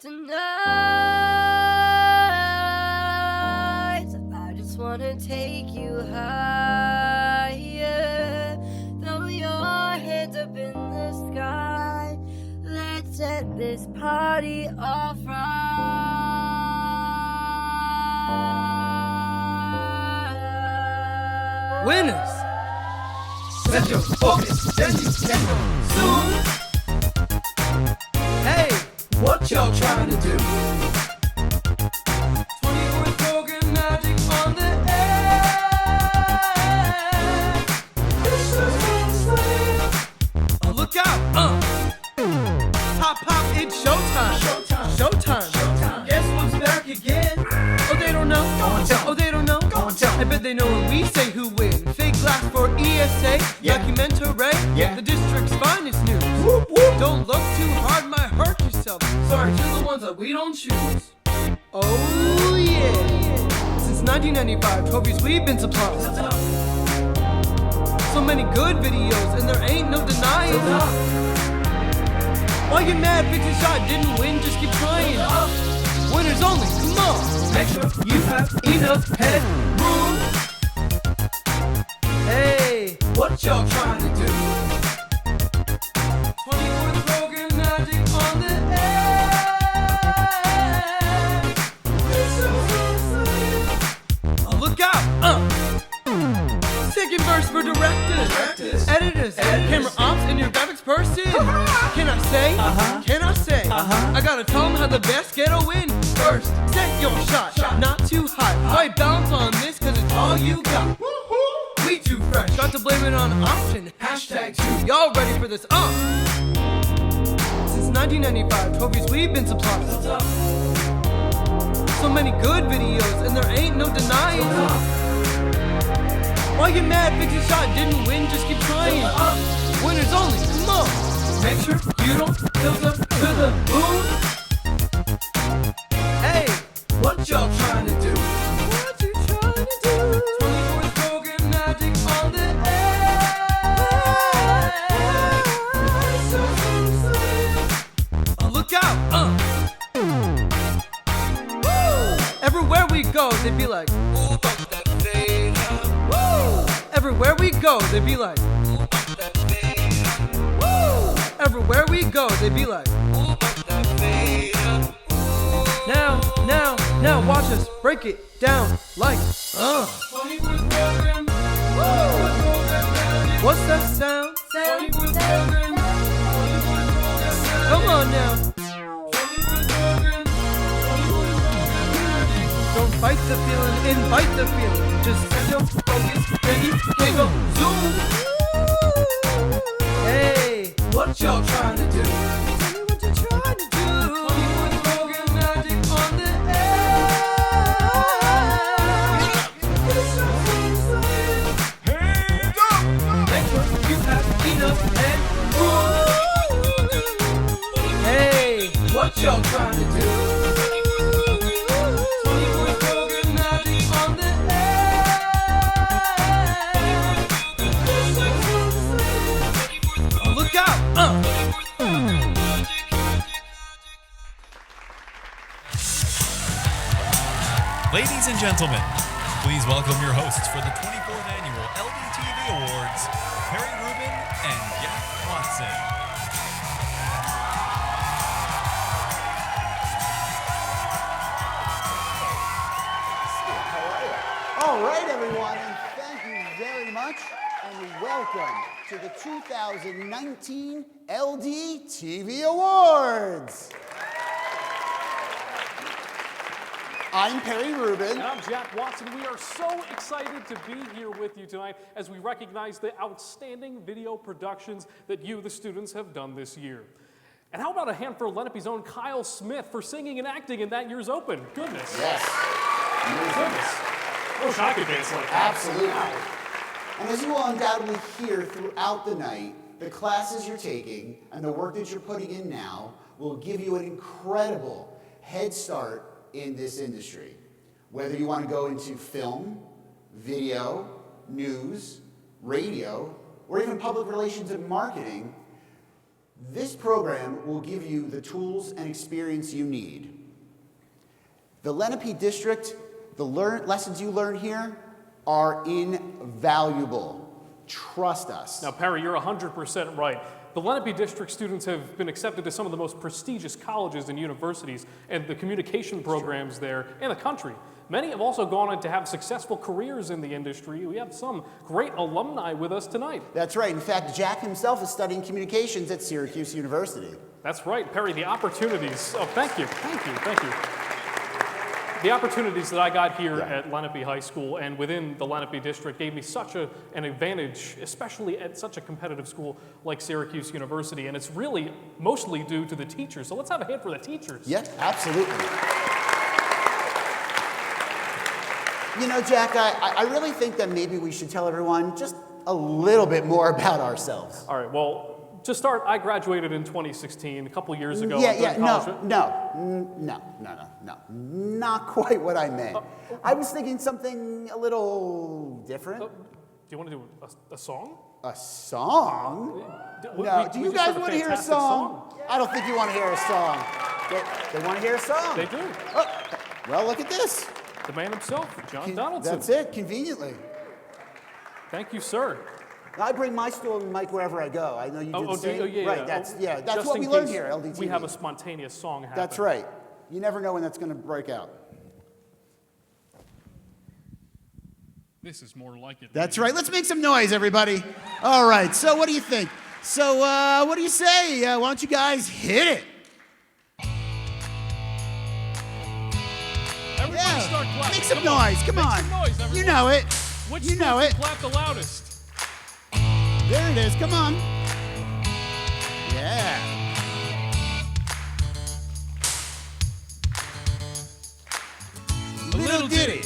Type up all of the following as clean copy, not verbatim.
tonight. I just wanna take you higher. Throw your hands up in the sky. Let's set this party off right. Winners! Set your focus, then you can zoom. Hey, what y'all trying to do? 24th program magic on the air. This is insane. Oh, look out! Pop, pop, it's showtime. Showtime. Guess what's back again? Oh, they don't know. Go and tell 'em. Oh, they don't know. Go and tell 'em. I bet they know when we say who wins. Fake glass for ESA. Yeah. Documentary. Yeah. The district's finest news. Whoop, whoop. Don't look too hard, might hurt yourself. Sorry to the ones that we don't choose. Oh yeah. Since 1995, trophies we've been supplying. So many good videos, and there ain't no denying. Why you mad? Fix a shot, didn't win, just keep trying. Winners only, come on. Make sure you have enough headroom. Hey, what y'all trying to do? 24th program magic on the air. Oh, look out! Second verse for directors, editors, camera ops, and your graphics person. Can I say? Can I say? I gotta tell them how the best get a win. First, set your shot, not too high. Why bounce on this? Cause it's all you got. We too fresh, got to blame it on option. #2. Y'all ready for this? Since 1995, trophies we've been supplying. So many good videos, and there ain't no denying. Why you mad? Fix a shot, didn't win, just keep trying. Winners only, come on. Make sure you don't tilt up to the moon. Hey, what y'all trying to do? What you trying to do? 24th program magic on the air. Oh, look out! Woo! Everywhere we go, they'd be like, woo! Everywhere we go, they'd be like, woo! Everywhere we go, they'd be like, now, watch us break it down like, What's that sound? Come on now. Don't fight the feeling, invite the feeling. Just set your focus, then you can go zoom. Hey, what y'all trying to do? Tell me what you're trying to do. 24th program magic on the air. Hands up! Make sure you have enough headroom. Hey, what y'all trying to do? Ladies and gentlemen, please welcome your hosts for the 24th Annual LDTV Awards, Perry Rubin and Jack Watson. All right, everyone, and thank you very much, and welcome to the 2019 LDTV Awards. I'm Perry Rubin. And I'm Jack Watson. We are so excited to be here with you tonight as we recognize the outstanding video productions that you, the students, have done this year. And how about a hand for Lenape's own Kyle Smith for singing and acting in that year's Open? Goodness. Yes. Goodness. I wish I could dance like that. Absolutely. And as you will undoubtedly hear throughout the night, the classes you're taking and the work that you're putting in now will give you an incredible head start in this industry. Whether you want to go into film, video, news, radio, or even public relations and marketing, This program will give you the tools and experience you need. The Lenape District, the lessons you learn here are invaluable. Trust us. Now, Perry, you're 100% right. The Lenape District students have been accepted to some of the most prestigious colleges and universities and the communication programs there in the country. Many have also gone on to have successful careers in the industry. We have some great alumni with us tonight. That's right. In fact, Jack himself is studying communications at Syracuse University. That's right, Perry, the opportunities. Oh, thank you. The opportunities that I got here at Lenape High School and within the Lenape District gave me such an advantage, especially at such a competitive school like Syracuse University, and it's really mostly due to the teachers. So let's have a hand for the teachers. Yeah, absolutely. You know, Jack, I really think that maybe we should tell everyone just a little bit more about ourselves. All right, well, to start, I graduated in 2016, a couple years ago. No, not quite what I meant. I was thinking something a little different. Do you want to do a song? A song? No, do you guys want to hear a song? I don't think you want to hear a song. They want to hear a song. They do. Oh, well, look at this. The man himself, John Donaldson. That's it, conveniently. Thank you, sir. I bring my stool and mic wherever I go. I know you do the same. Yeah. Right, that's what we learn here, LDTV. We have a spontaneous song happen. That's right. You never know when that's going to break out. This is more like it. That's right. Let's make some noise, everybody. All right. So what do you think? So what do you say? Why don't you guys hit it? Everybody start clapping. Make some noise. Come on. Make some noise, everyone. You know it. Which you know it. clap the loudest? There it is. Come on. Yeah. A little ditty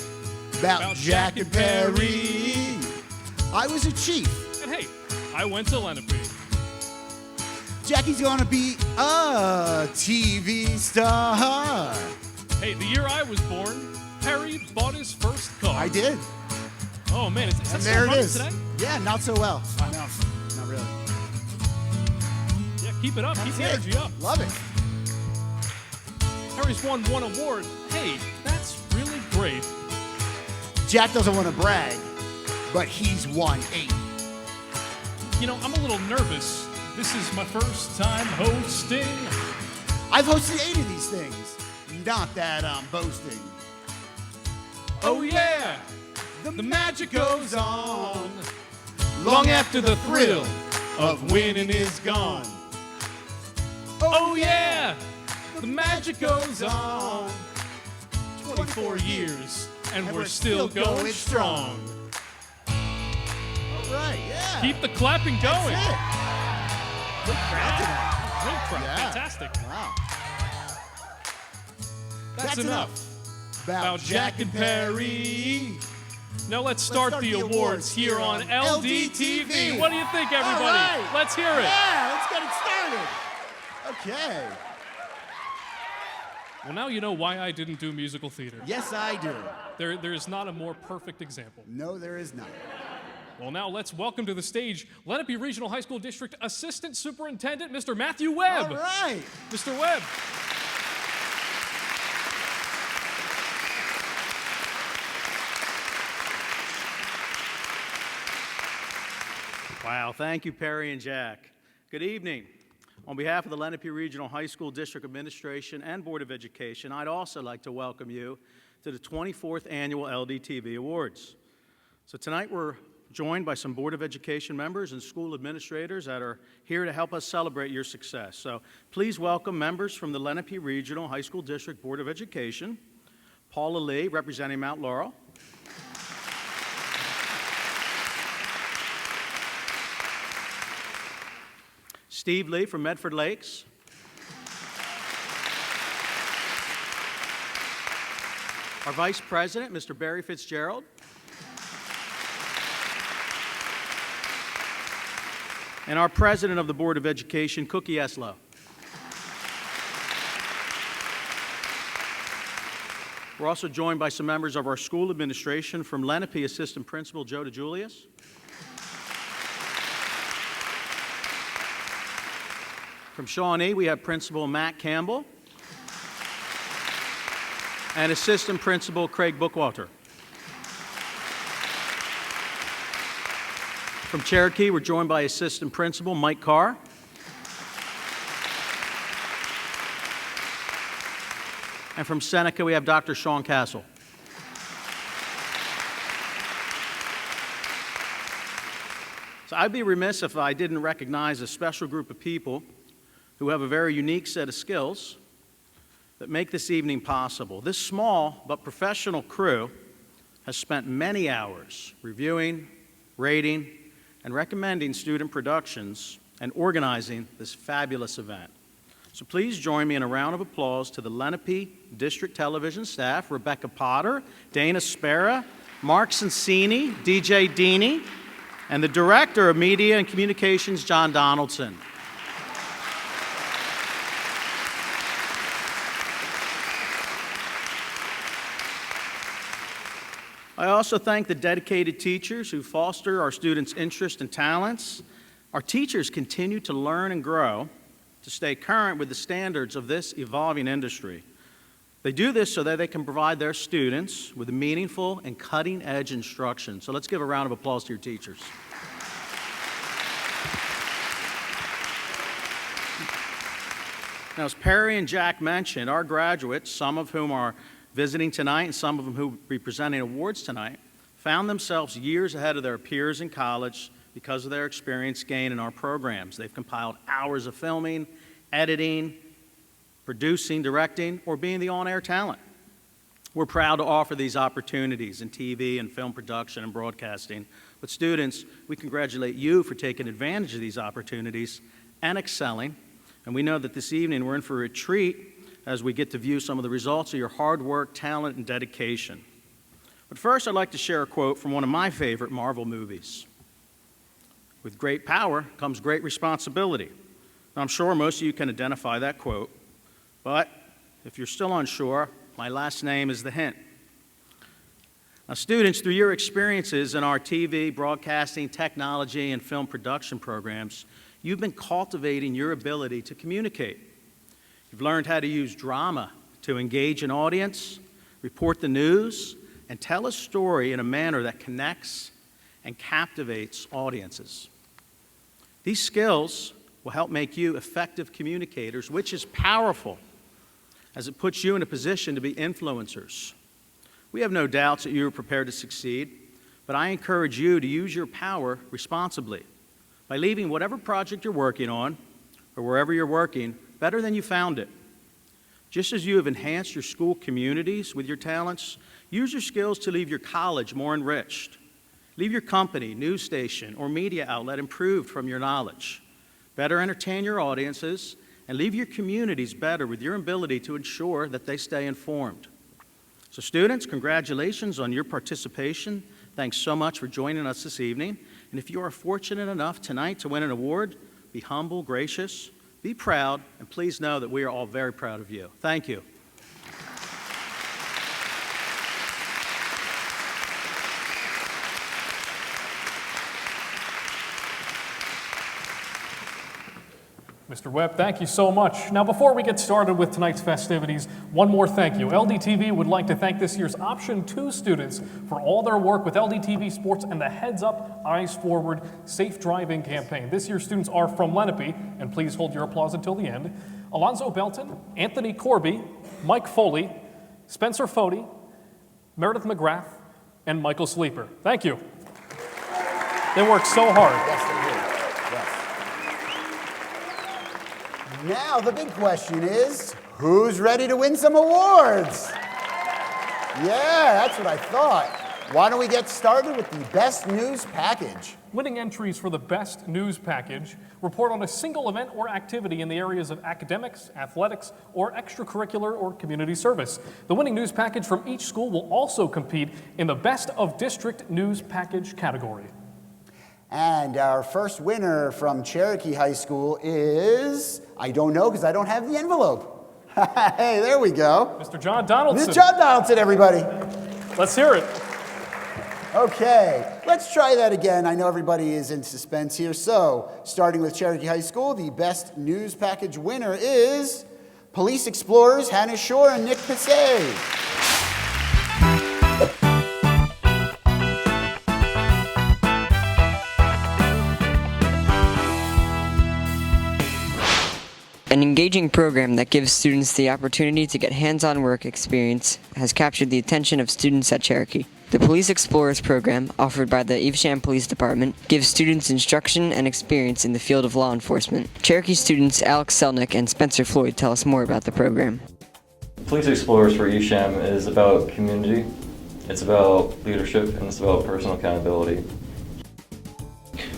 about Jack and Perry. I was a chief. And hey, I went to Lenape. Jackie's gonna be a TV star. Hey, the year I was born, Perry bought his first car. I did. Oh man, is that And still there it running is. today? Yeah, not so well. No, not really. Yeah, keep it up. Keep the That's energy it. up. Love it. Perry's won one award. Hey, that's really great. Jack doesn't want to brag, but he's won 8. You know, I'm a little nervous. This is my first time hosting. I've hosted 8 of these things. Not that I'm boasting. Oh yeah, the magic goes on Long after the thrill of winning is gone. Oh yeah, the magic goes on. 24 years, and we're still going strong. All right, yeah. Keep the clapping going. That's it. Good crowd tonight. Great crowd, Yeah. fantastic. Wow. That's enough about Jack and Perry. Now let's start the awards here on LDTV. What do you think, everybody? All right. Let's hear it. Yeah, let's get it started. Okay. Well, now you know why I didn't do musical theater. Yes, I do. There is not a more perfect example. No, there is not. Well, now let's welcome to the stage Lenape Regional High School District Assistant Superintendent, Mr. Matthew Webb. All right. Mr. Webb. Wow, thank you, Perry and Jack. Good evening. On behalf of the Lenape Regional High School District Administration and Board of Education, I'd also like to welcome you to the 24th Annual LDTV Awards. So tonight we're joined by some Board of Education members and school administrators that are here to help us celebrate your success. So please welcome members from the Lenape Regional High School District Board of Education, Paula Lee, representing Mount Laurel, Steve Lee from Medford Lakes, our Vice President, Mr. Barry Fitzgerald, and our President of the Board of Education, Cookie Eslow. We're also joined by some members of our school administration from Lenape, Assistant Principal Joe DeJulius, From Shawnee, we have Principal Matt Campbell and Assistant Principal Craig Bookwalter. From Cherokee, we're joined by Assistant Principal Mike Carr. And from Seneca, we have Dr. Sean Castle. So I'd be remiss if I didn't recognize a special group of people who have a very unique set of skills that make this evening possible. This small but professional crew has spent many hours reviewing, rating, and recommending student productions and organizing this fabulous event. So please join me in a round of applause to the Lenape District Television staff, Rebecca Potter, Dana Spera, Mark Cincini, DJ Deeney, and the Director of Media and Communications, John Donaldson. I also thank the dedicated teachers who foster our students' interests and talents. Our teachers continue to learn and grow to stay current with the standards of this evolving industry. They do this so that they can provide their students with meaningful and cutting-edge instruction. So let's give a round of applause to your teachers. Now, as Perry and Jack mentioned, our graduates, some of whom are visiting tonight and some of them who will be presenting awards tonight, found themselves years ahead of their peers in college because of their experience gained in our programs. They've compiled hours of filming, editing, producing, directing, or being the on-air talent. We're proud to offer these opportunities in TV and film production and broadcasting. But students, we congratulate you for taking advantage of these opportunities and excelling. And we know that this evening we're in for a treat as we get to view some of the results of your hard work, talent, and dedication. But first, I'd like to share a quote from one of my favorite Marvel movies. With great power comes great responsibility. Now, I'm sure most of you can identify that quote, but if you're still unsure, my last name is the hint. Now, students, through your experiences in our TV, broadcasting, technology, and film production programs, you've been cultivating your ability to communicate. You've learned how to use drama to engage an audience, report the news, and tell a story in a manner that connects and captivates audiences. These skills will help make you effective communicators, which is powerful as it puts you in a position to be influencers. We have no doubts that you are prepared to succeed, but I encourage you to use your power responsibly by leaving whatever project you're working on or wherever you're working better than you found it. Just as you have enhanced your school communities with your talents, use your skills to leave your college more enriched. Leave your company, news station, or media outlet improved from your knowledge. Better entertain your audiences, and leave your communities better with your ability to ensure that they stay informed. So students, congratulations on your participation. Thanks so much for joining us this evening. And if you are fortunate enough tonight to win an award, be humble, gracious, be proud, and please know that we are all very proud of you. Thank you. Mr. Webb, thank you so much. Now, before we get started with tonight's festivities, one more thank you. LDTV would like to thank this year's Option 2 students for all their work with LDTV Sports and the Heads Up, Eyes Forward, Safe Driving campaign. This year's students are from Lenape, and please hold your applause until the end. Alonzo Belton, Anthony Corby, Mike Foley, Spencer Fody, Meredith McGrath, and Michael Sleeper. Thank you. They work so hard. Yes, they do. Yes. Now, the big question is, who's ready to win some awards? Yeah, that's what I thought. Why don't we get started with the Best News Package? Winning entries for the Best News Package report on a single event or activity in the areas of academics, athletics, or extracurricular or community service. The winning news package from each school will also compete in the Best of District News Package category. And our first winner from Cherokee High School is, I don't know because I don't have the envelope. Hey, there we go. Mr. John Donaldson. Mr. John Donaldson, everybody. Let's hear it. Okay, let's try that again. I know everybody is in suspense here. So, starting with Cherokee High School, the best news package winner is Police Explorers Hannah Shore and Nick Passay. An engaging program that gives students the opportunity to get hands-on work experience has captured the attention of students at Cherokee. The Police Explorers program, offered by the Evesham Police Department, gives students instruction and experience in the field of law enforcement. Cherokee students Alex Selnick and Spencer Floyd tell us more about the program. Police Explorers for Evesham is about community, it's about leadership, and it's about personal accountability.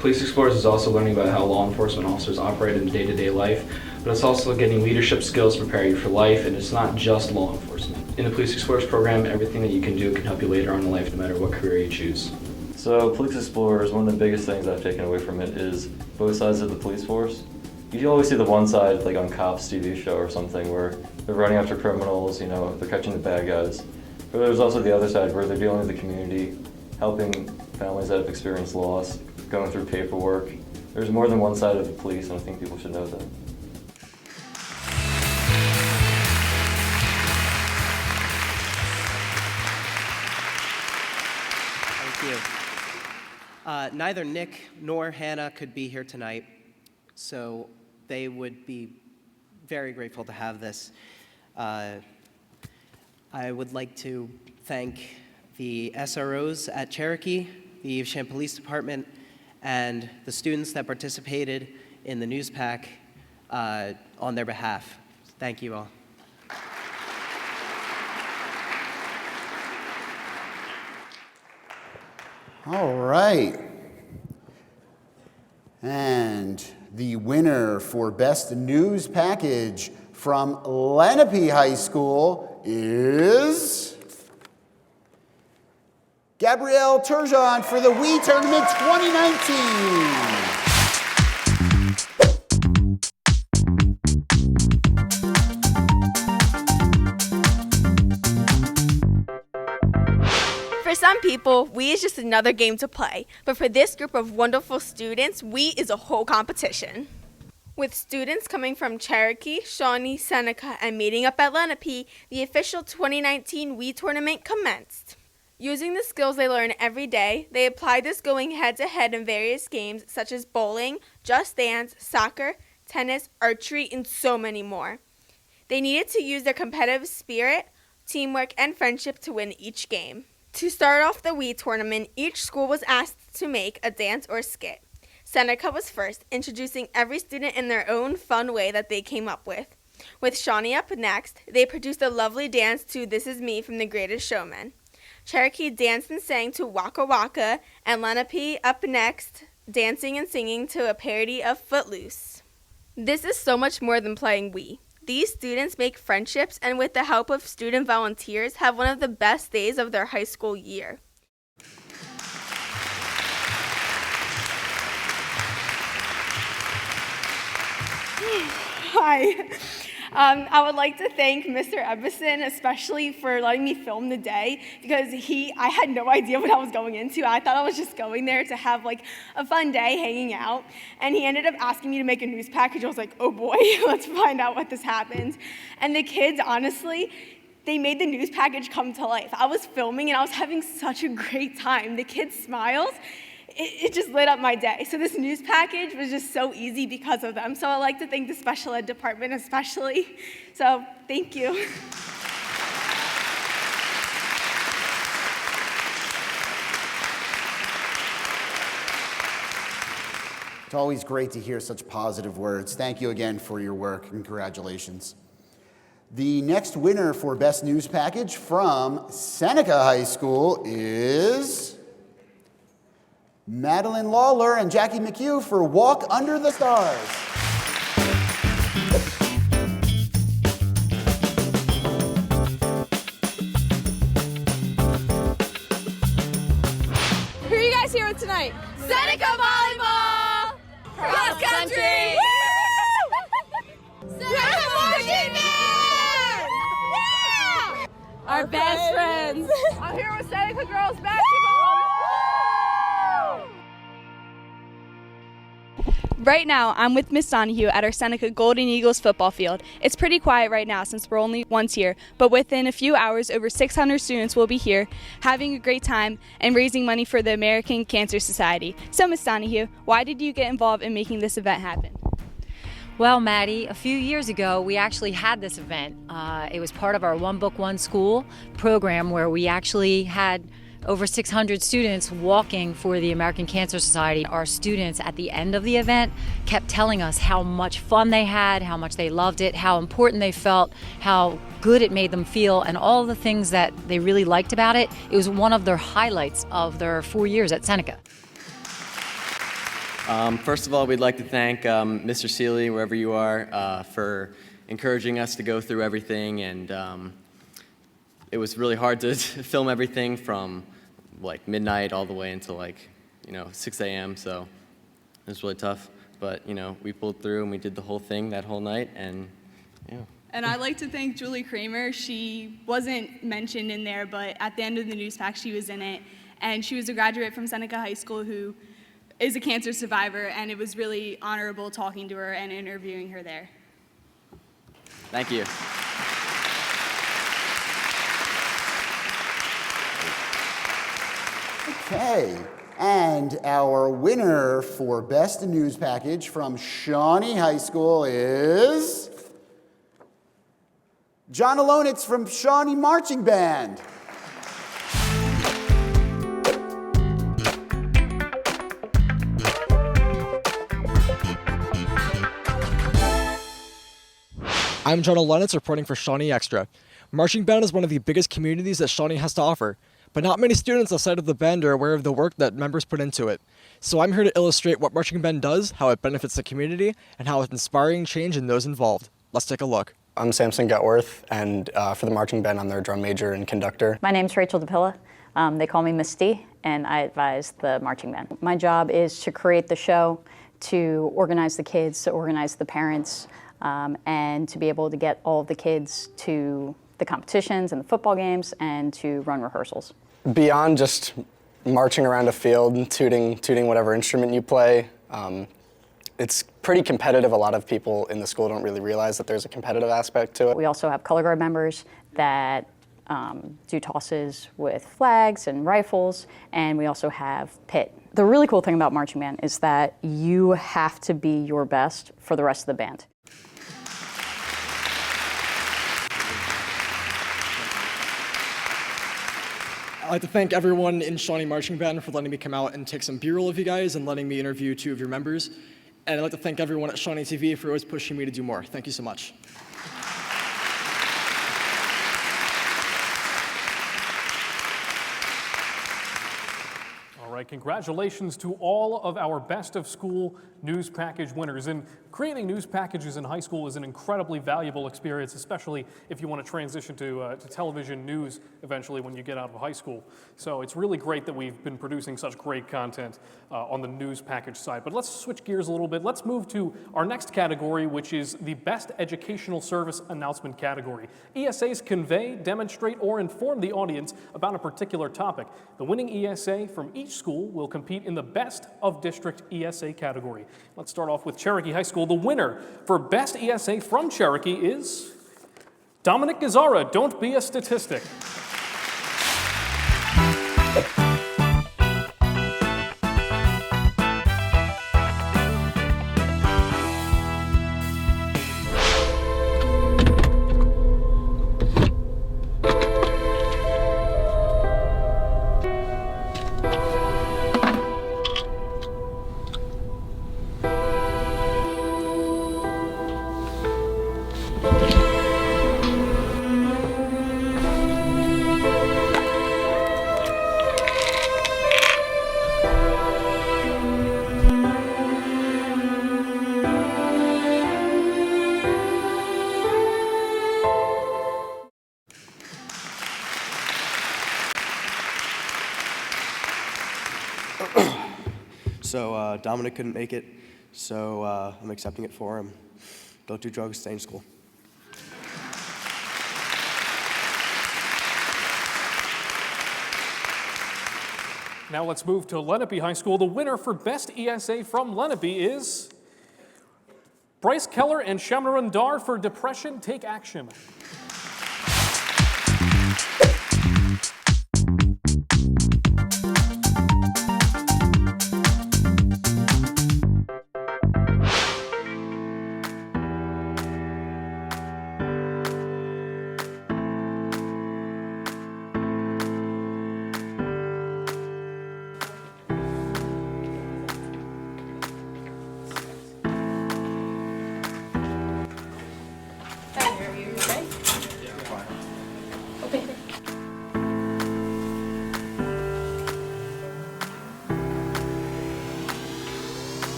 Police Explorers is also learning about how law enforcement officers operate in day-to-day life, but it's also getting leadership skills to prepare you for life, and it's not just law enforcement. In the Police Explorers program, everything that you can do can help you later on in life, no matter what career you choose. So Police Explorers, one of the biggest things I've taken away from it is both sides of the police force. You always see the one side, like on Cops TV show or something, where they're running after criminals, you know, they're catching the bad guys. But there's also the other side where they're dealing with the community, helping families that have experienced loss, going through paperwork. There's more than one side of the police, and I think people should know that. Thank you. Neither Nick nor Hannah could be here tonight, so they would be very grateful to have this. I would like to thank the SROs at Cherokee, the Evesham Police Department, and the students that participated in the news pack on their behalf. Thank you all. All right. And the winner for Best News Package from Lenape High School is Gabrielle Turgeon for the WE Tournament 2019. For some people, WE is just another game to play, but for this group of wonderful students, WE is a whole competition. With students coming from Cherokee, Shawnee, Seneca, and meeting up at Lenape, the official 2019 WE tournament commenced. Using the skills they learn every day, they applied this going head-to-head in various games such as bowling, just dance, soccer, tennis, archery, and so many more. They needed to use their competitive spirit, teamwork, and friendship to win each game. To start off the WE tournament, each school was asked to make a dance or skit. Seneca was first, introducing every student in their own fun way that they came up with. With Shawnee up next, they produced a lovely dance to This Is Me from The Greatest Showman. Cherokee danced and sang to Waka Waka, and Lenape up next, dancing and singing to a parody of Footloose. This is so much more than playing WE. These students make friendships and with the help of student volunteers have one of the best days of their high school year. Hi. I would like to thank Mr. Ebbison especially for letting me film the day because I had no idea what I was going into. I thought I was just going there to have like a fun day hanging out, and he ended up asking me to make a news package. I was like, oh boy, let's find out what this happens. And the kids, honestly, they made the news package come to life. I was filming and I was having such a great time. The kids' smiles, it just lit up my day. So this news package was just so easy because of them. So I'd like to thank the special ed department especially. So thank you. It's always great to hear such positive words. Thank you again for your work and congratulations. The next winner for Best News Package from Seneca High School is Madeline Lawler and Jackie McHugh for Walk Under the Stars. Who are you guys here with tonight? Seneca Volleyball! Cross Country! Seneca Marching Band! Yeah! Our best friends! I'm here with Seneca Girls Basketball! Right now, I'm with Miss Donahue at our Seneca Golden Eagles football field. It's pretty quiet right now since we're only once here, but within a few hours, over 600 students will be here having a great time and raising money for the American Cancer Society. So, Miss Donahue, why did you get involved in making this event happen? Well, Maddie, a few years ago, we actually had this event. It was part of our One Book, One School program where we actually had over 600 students walking for the American Cancer Society. Our students at the end of the event kept telling us how much fun they had, how much they loved it, how important they felt, how good it made them feel, and all the things that they really liked about it. It was one of their highlights of their 4 years at Seneca. First of all, we'd like to thank Mr. Seeley, wherever you are, for encouraging us to go through everything, and it was really hard to film everything from like midnight all the way until 6 a.m. So it was really tough, but we pulled through and we did the whole thing that whole night, and yeah. And I'd like to thank Julie Kramer. She wasn't mentioned in there, but at the end of the news pack, she was in it, and she was a graduate from Seneca High School who is a cancer survivor, and it was really honorable talking to her and interviewing her there. Thank you. Okay, and our winner for Best News Package from Shawnee High School is John Alonitz from Shawnee Marching Band. I'm John Alonitz reporting for Shawnee Extra. Marching Band is one of the biggest communities that Shawnee has to offer, but not many students outside of the band are aware of the work that members put into it. So I'm here to illustrate what Marching Band does, how it benefits the community, and how it's inspiring change in those involved. Let's take a look. I'm Samson Gutworth, and for the Marching Band, I'm their drum major and conductor. My name's Rachel DePilla. They call me Misty, and I advise the Marching Band. My job is to create the show, to organize the kids, to organize the parents, and to be able to get all of the kids to the competitions and the football games and to run rehearsals. Beyond just marching around a field and tooting whatever instrument you play, it's pretty competitive. A lot of people in the school don't really realize that there's a competitive aspect to it. We also have color guard members that do tosses with flags and rifles, and we also have pit. The really cool thing about Marching Band is that you have to be your best for the rest of the band. I'd like to thank everyone in Shawnee Marching Band for letting me come out and take some B-roll of you guys and letting me interview 2 of your members. And I'd like to thank everyone at Shawnee TV for always pushing me to do more. Thank you so much. All right, congratulations to all of our Best of School News Package winners. And creating news packages in high school is an incredibly valuable experience, especially if you want to transition to television news eventually when you get out of high school. So it's really great that we've been producing such great content on the news package side. But let's switch gears a little bit. Let's move to our next category, which is the Best Educational Service Announcement category. ESAs convey, demonstrate, or inform the audience about a particular topic. The winning ESA from each school will compete in the Best of District ESA category. Let's start off with Cherokee High School. The winner for Best ESA from Cherokee is Dominic Gazzara. Don't be a statistic. So Dominic couldn't make it, so I'm accepting it for him. Don't do drugs, stay in school. Now let's move to Lenape High School. The winner for Best ESA from Lenape is Bryce Keller and Shamnaran Dar for Depression Take Action.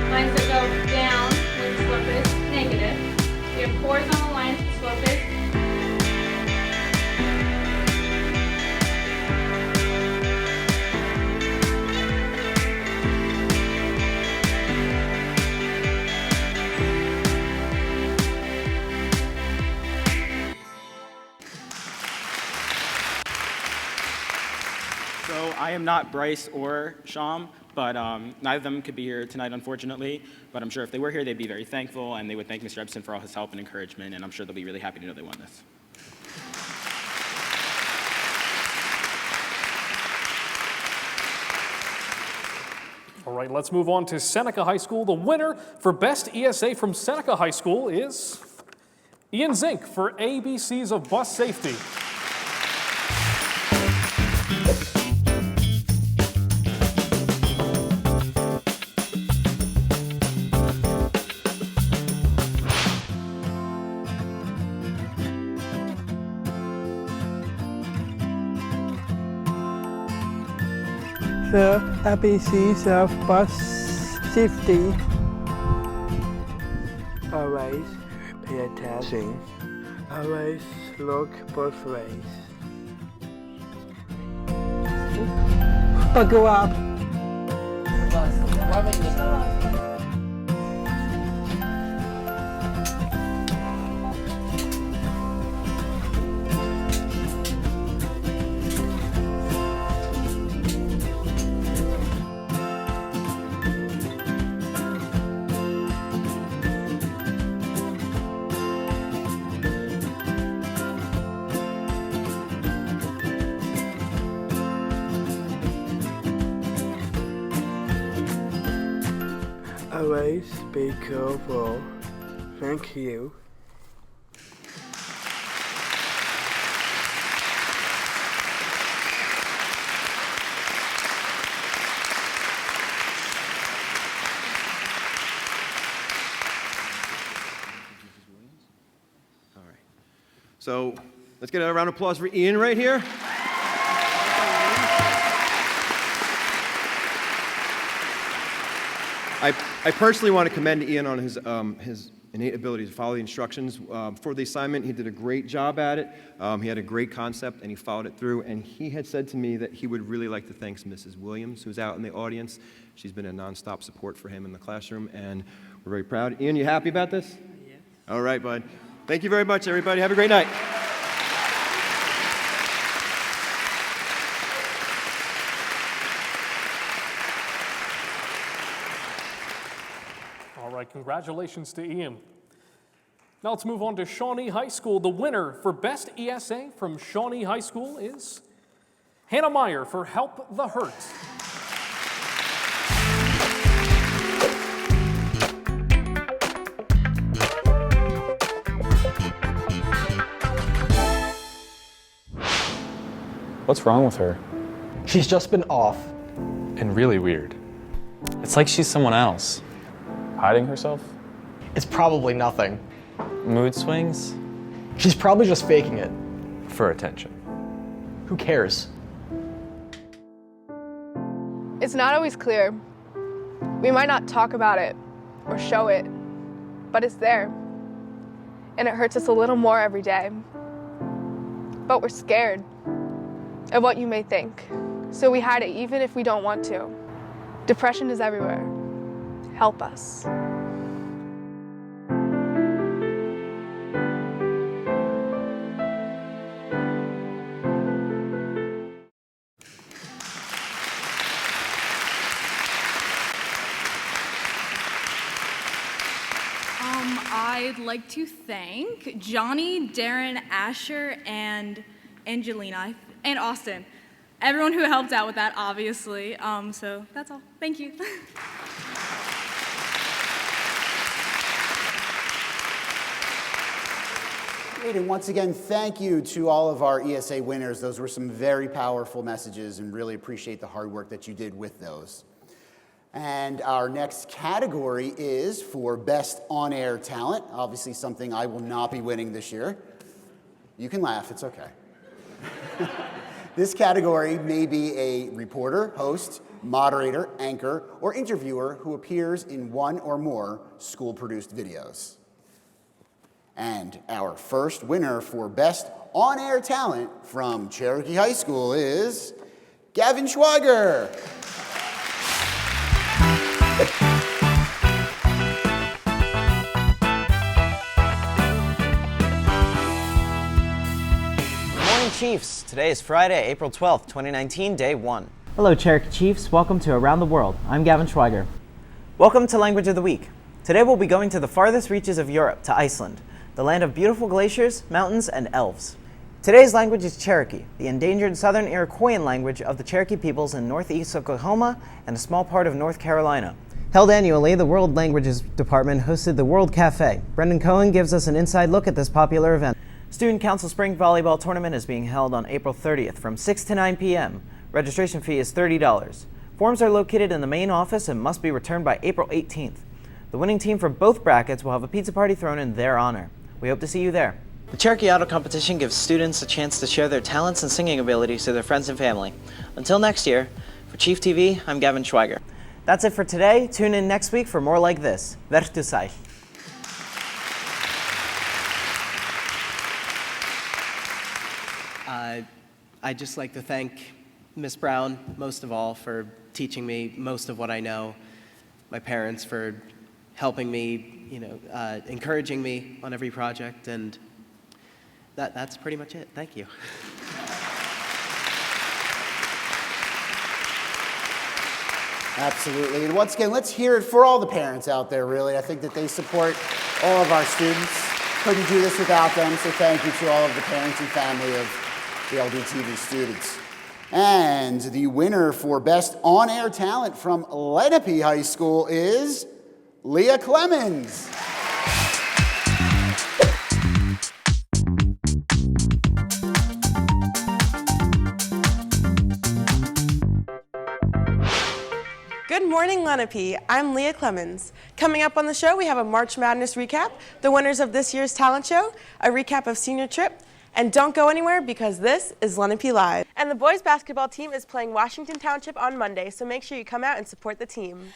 Lines that go down when the slope is negative. We have horizontal lines with slope is. So I am not Bryce or Sham, but neither of them could be here tonight, unfortunately. But I'm sure if they were here, they'd be very thankful, and they would thank Mr. Epson for all his help and encouragement, and I'm sure they'll be really happy to know they won this. All right, let's move on to Seneca High School. The winner for Best ESA from Seneca High School is Ian Zink for ABCs of Bus Safety. The ABCs of bus safety. Always pay attention. Always look both ways. Buckle up. Always be careful. Thank you. All right. So let's get a round of applause for Ian right here. I personally want to commend Ian on his innate ability to follow the instructions. For the assignment, he did a great job at it. He had a great concept, and he followed it through. And he had said to me that he would really like to thank Mrs. Williams, who's out in the audience. She's been a nonstop support for him in the classroom, and we're very proud. Ian, you happy about this? Yes. All right, bud. Thank you very much, everybody. Have a great night. All right, congratulations to Ian. Now let's move on to Shawnee High School. The winner for Best ESA from Shawnee High School is Hannah Meyer for Help the Hurt. What's wrong with her? She's just been off. And really weird. It's like she's someone else. Hiding herself? It's probably nothing. Mood swings? She's probably just faking it. For attention. Who cares? It's not always clear. We might not talk about it or show it, but it's there. And it hurts us a little more every day. But we're scared of what you may think, so we hide it even if we don't want to. Depression is everywhere. Help us. I'd like to thank Johnny, Darren, Asher, and Angelina, and Austin. Everyone who helped out with that, obviously. So that's all. Thank you. Great, and once again, thank you to all of our ESA winners. Those were some very powerful messages, and really appreciate the hard work that you did with those. And our next category is for Best On-Air Talent, obviously something I will not be winning this year. You can laugh, it's okay. This category may be a reporter, host, moderator, anchor, or interviewer who appears in one or more school-produced videos. And our first winner for Best On-Air Talent from Cherokee High School is Gavin Schweiger. Good morning, Chiefs. Today is Friday, April 12th, 2019, day 1. Hello, Cherokee Chiefs. Welcome to Around the World. I'm Gavin Schweiger. Welcome to Language of the Week. Today we'll be going to the farthest reaches of Europe, to Iceland, the land of beautiful glaciers, mountains, and elves. Today's language is Cherokee, the endangered southern Iroquoian language of the Cherokee peoples in northeast Oklahoma and a small part of North Carolina. Held annually, the World Languages Department hosted the World Cafe. Brendan Cohen gives us an inside look at this popular event. Student Council Spring Volleyball Tournament is being held on April 30th from 6 to 9 p.m. Registration fee is $30. Forms are located in the main office and must be returned by April 18th. The winning team from both brackets will have a pizza party thrown in their honor. We hope to see you there. The Cherokee Auto Competition gives students a chance to share their talents and singing abilities to their friends and family. Until next year, for Chief TV, I'm Gavin Schweiger. That's it for today. Tune in next week for more like this. Vertusai. I'd just like to thank Miss Brown, most of all, for teaching me most of what I know, my parents for helping me, encouraging me on every project, and that's pretty much it. Thank you. Absolutely. And once again, let's hear it for all the parents out there, really. I think that they support all of our students. Couldn't do this without them, so thank you to all of the parents and family of the LDTV students. And the winner for Best On-Air Talent from Lenape High School is Leah Clemens. Good morning, Lenape. I'm Leah Clemens. Coming up on the show, we have a March Madness recap, the winners of this year's talent show, a recap of senior trip, and don't go anywhere because this is Lenape Live. And the boys basketball team is playing Washington Township on Monday, so make sure you come out and support the team.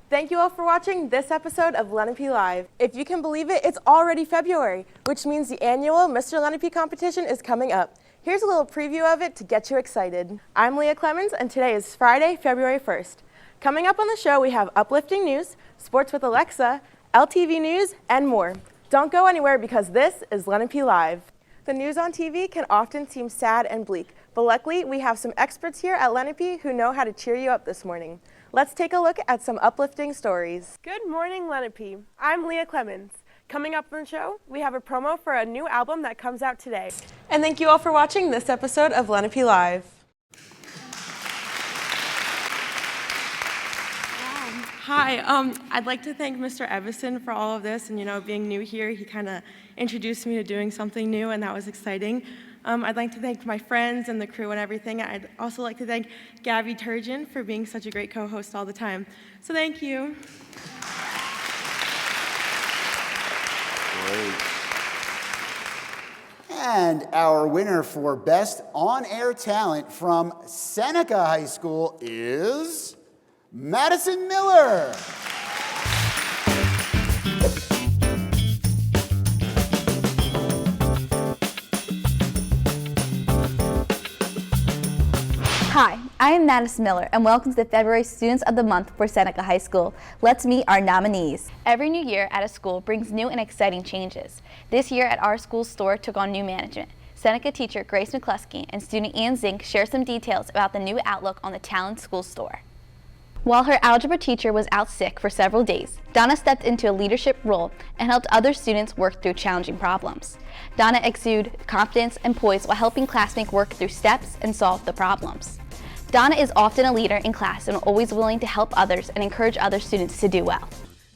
Thank you all for watching this episode of Lenape Live. If you can believe it, it's already February, which means the annual Mr. Lenape competition is coming up. Here's a little preview of it to get you excited. I'm Leah Clemens, and today is Friday, February 1st. Coming up on the show, we have uplifting news, sports with Alexa, LTV news, and more. Don't go anywhere because this is Lenape Live. The news on TV can often seem sad and bleak, but luckily we have some experts here at Lenape who know how to cheer you up this morning. Let's take a look at some uplifting stories. Good morning, Lenape. I'm Leah Clemens. Coming up on the show, we have a promo for a new album that comes out today. And thank you all for watching this episode of Lenape Live. Hi, I'd like to thank Mr. Evison for all of this, and being new here, he kind of introduced me to doing something new, and that was exciting. I'd like to thank my friends and the crew and everything. I'd also like to thank Gabby Turgeon for being such a great co-host all the time. So thank you. Great. And our winner for Best On-Air Talent from Seneca High School is Madison Miller. Hi, I am Madison Miller, and welcome to the February Students of the Month for Seneca High School. Let's meet our nominees. Every new year at a school brings new and exciting changes. This year at our school's store took on new management. Seneca teacher Grace McCluskey and student Ian Zink share some details about the new outlook on the Talon School store. While her algebra teacher was out sick for several days, Donna stepped into a leadership role and helped other students work through challenging problems. Donna exuded confidence and poise while helping classmates work through steps and solve the problems. Donna is often a leader in class and always willing to help others and encourage other students to do well.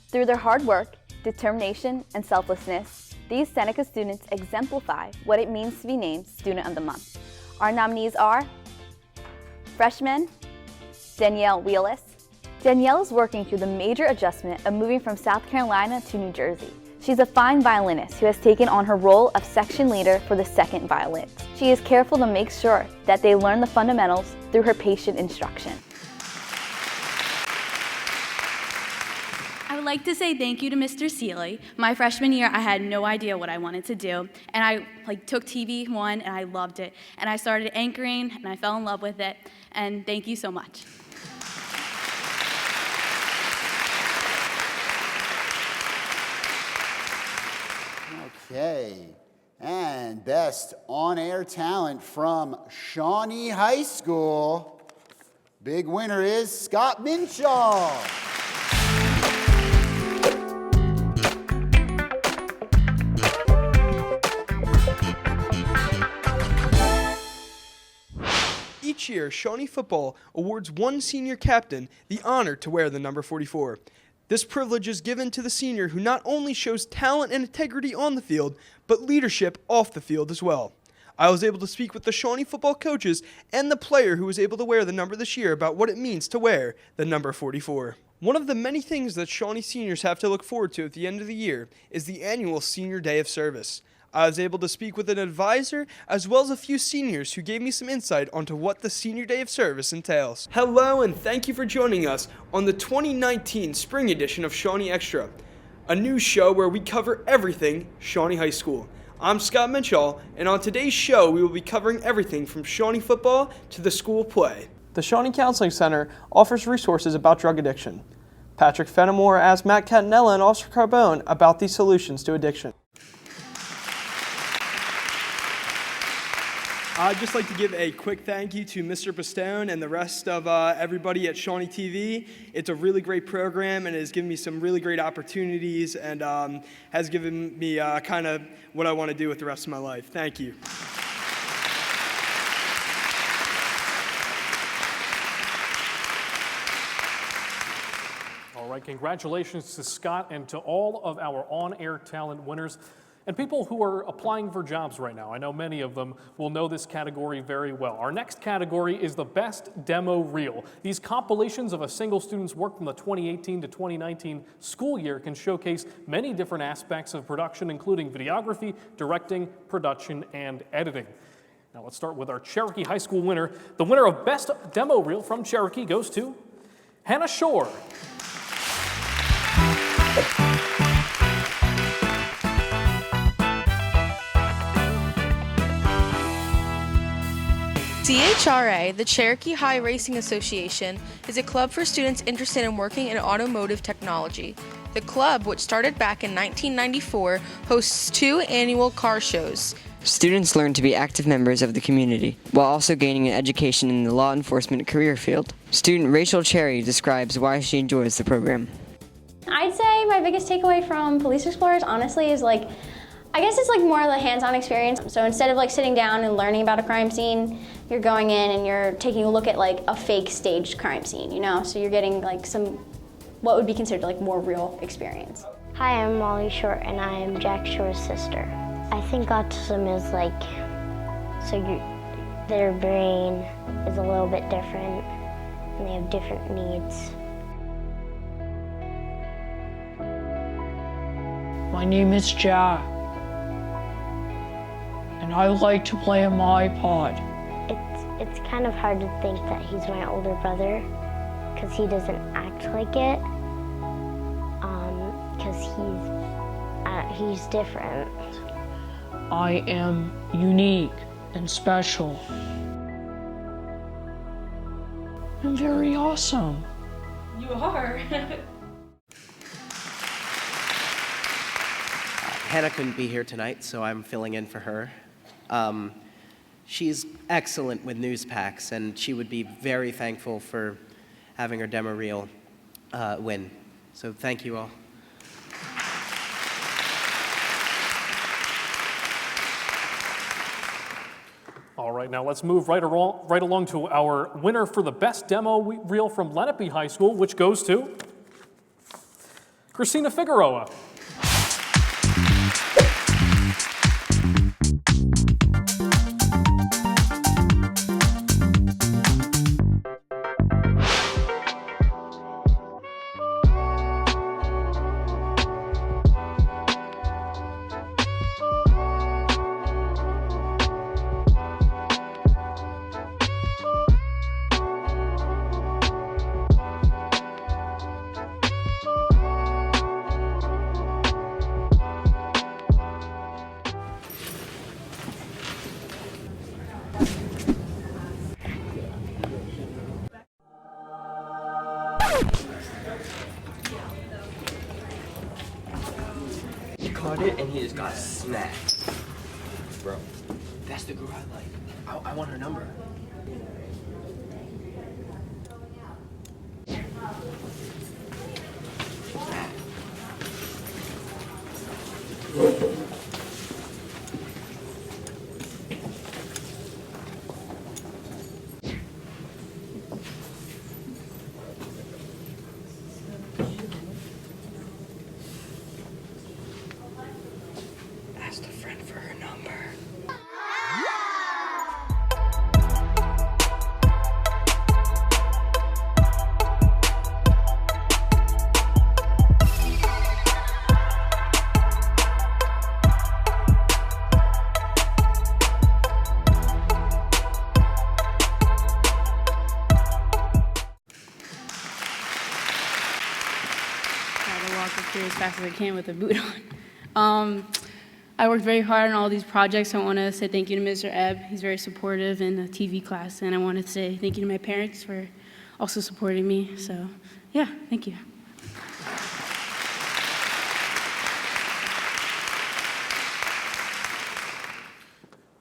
Through their hard work, determination, and selflessness, these Seneca students exemplify what it means to be named Student of the Month. Our nominees are freshman Danielle Wheelis. Danielle is working through the major adjustment of moving from South Carolina to New Jersey. She's a fine violinist who has taken on her role of section leader for the second violin. She is careful to make sure that they learn the fundamentals through her patient instruction. I would like to say thank you to Mr. Seeley. My freshman year, I had no idea what I wanted to do, and I took TV 1 and I loved it. And I started anchoring and I fell in love with it, and thank you so much. Okay, and best on-air talent from Shawnee High School. Big winner is Scott Minshaw. Each year, Shawnee football awards one senior captain the honor to wear the number 44. This privilege is given to the senior who not only shows talent and integrity on the field, but leadership off the field as well. I was able to speak with the Shawnee football coaches and the player who was able to wear the number this year about what it means to wear the number 44. One of the many things that Shawnee seniors have to look forward to at the end of the year is the annual Senior Day of Service. I was able to speak with an advisor as well as a few seniors who gave me some insight onto what the Senior Day of Service entails. Hello and thank you for joining us on the 2019 spring edition of Shawnee Extra, a new show where we cover everything Shawnee High School. I'm Scott Minshaw, and on today's show we will be covering everything from Shawnee football to the school play. The Shawnee Counseling Center offers resources about drug addiction. Patrick Fenimore asked Matt Catanella and Officer Carbone about these solutions to addiction. I'd just like to give a quick thank you to Mr. Pistone and the rest of everybody at Shawnee TV. It's a really great program and it has given me some really great opportunities and has given me kind of what I want to do with the rest of my life. Thank you. All right, congratulations to Scott and to all of our on-air talent winners. And people who are applying for jobs right now, I know many of them will know this category very well. Our next category is the Best Demo Reel. These compilations of a single student's work from the 2018 to 2019 school year can showcase many different aspects of production, including videography, directing, production, and editing. Now let's start with our Cherokee High School winner. The winner of Best Demo Reel from Cherokee goes to Hannah Shore. CHRA, the Cherokee High Racing Association, is a club for students interested in working in automotive technology. The club, which started back in 1994, hosts 2 annual car shows. Students learn to be active members of the community, while also gaining an education in the law enforcement career field. Student Rachel Cherry describes why she enjoys the program. I'd say my biggest takeaway from Police Explorers, honestly, is I guess it's more of the hands-on experience. So instead of sitting down and learning about a crime scene, you're going in and you're taking a look at a fake staged crime scene, So you're getting some, what would be considered more real experience. Hi, I'm Molly Short and I am Jack Shore's sister. I think autism is their brain is a little bit different and they have different needs. My name is Jack, and I like to play on my iPod. It's kind of hard to think that he's my older brother, because he doesn't act like it, because he's different. I am unique and special. I'm very awesome. You are. Hannah couldn't be here tonight, so I'm filling in for her. She's excellent with news packs, and she would be very thankful for having our demo reel win. So thank you all. All right, now let's move right along to our winner for the best demo reel from Lenape High School, which goes to Christina Figueroa. He caught it and he just got snapped. Bro, that's the girl I like. I want her number. Asked a friend for her number. Try to walk up here as fast as I can with a boot on. I worked very hard on all these projects. I want to say thank you to Mr. Ebb. He's very supportive in the TV class, and I want to say thank you to my parents for also supporting me. So, yeah, thank you.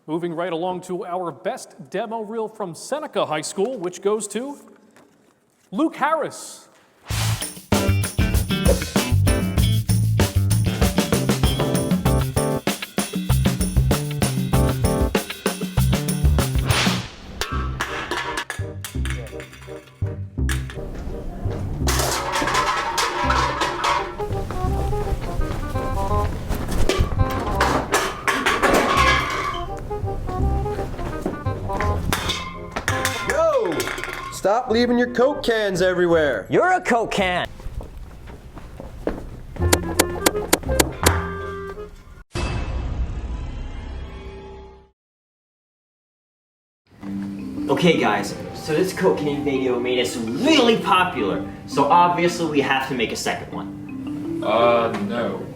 Moving right along to our best demo reel from Seneca High School, which goes to Luke Harris. Yo! Stop leaving your Coke cans everywhere. You're a Coke can. Okay guys, so this Coke can video made us really popular, so obviously we have to make a second one. No.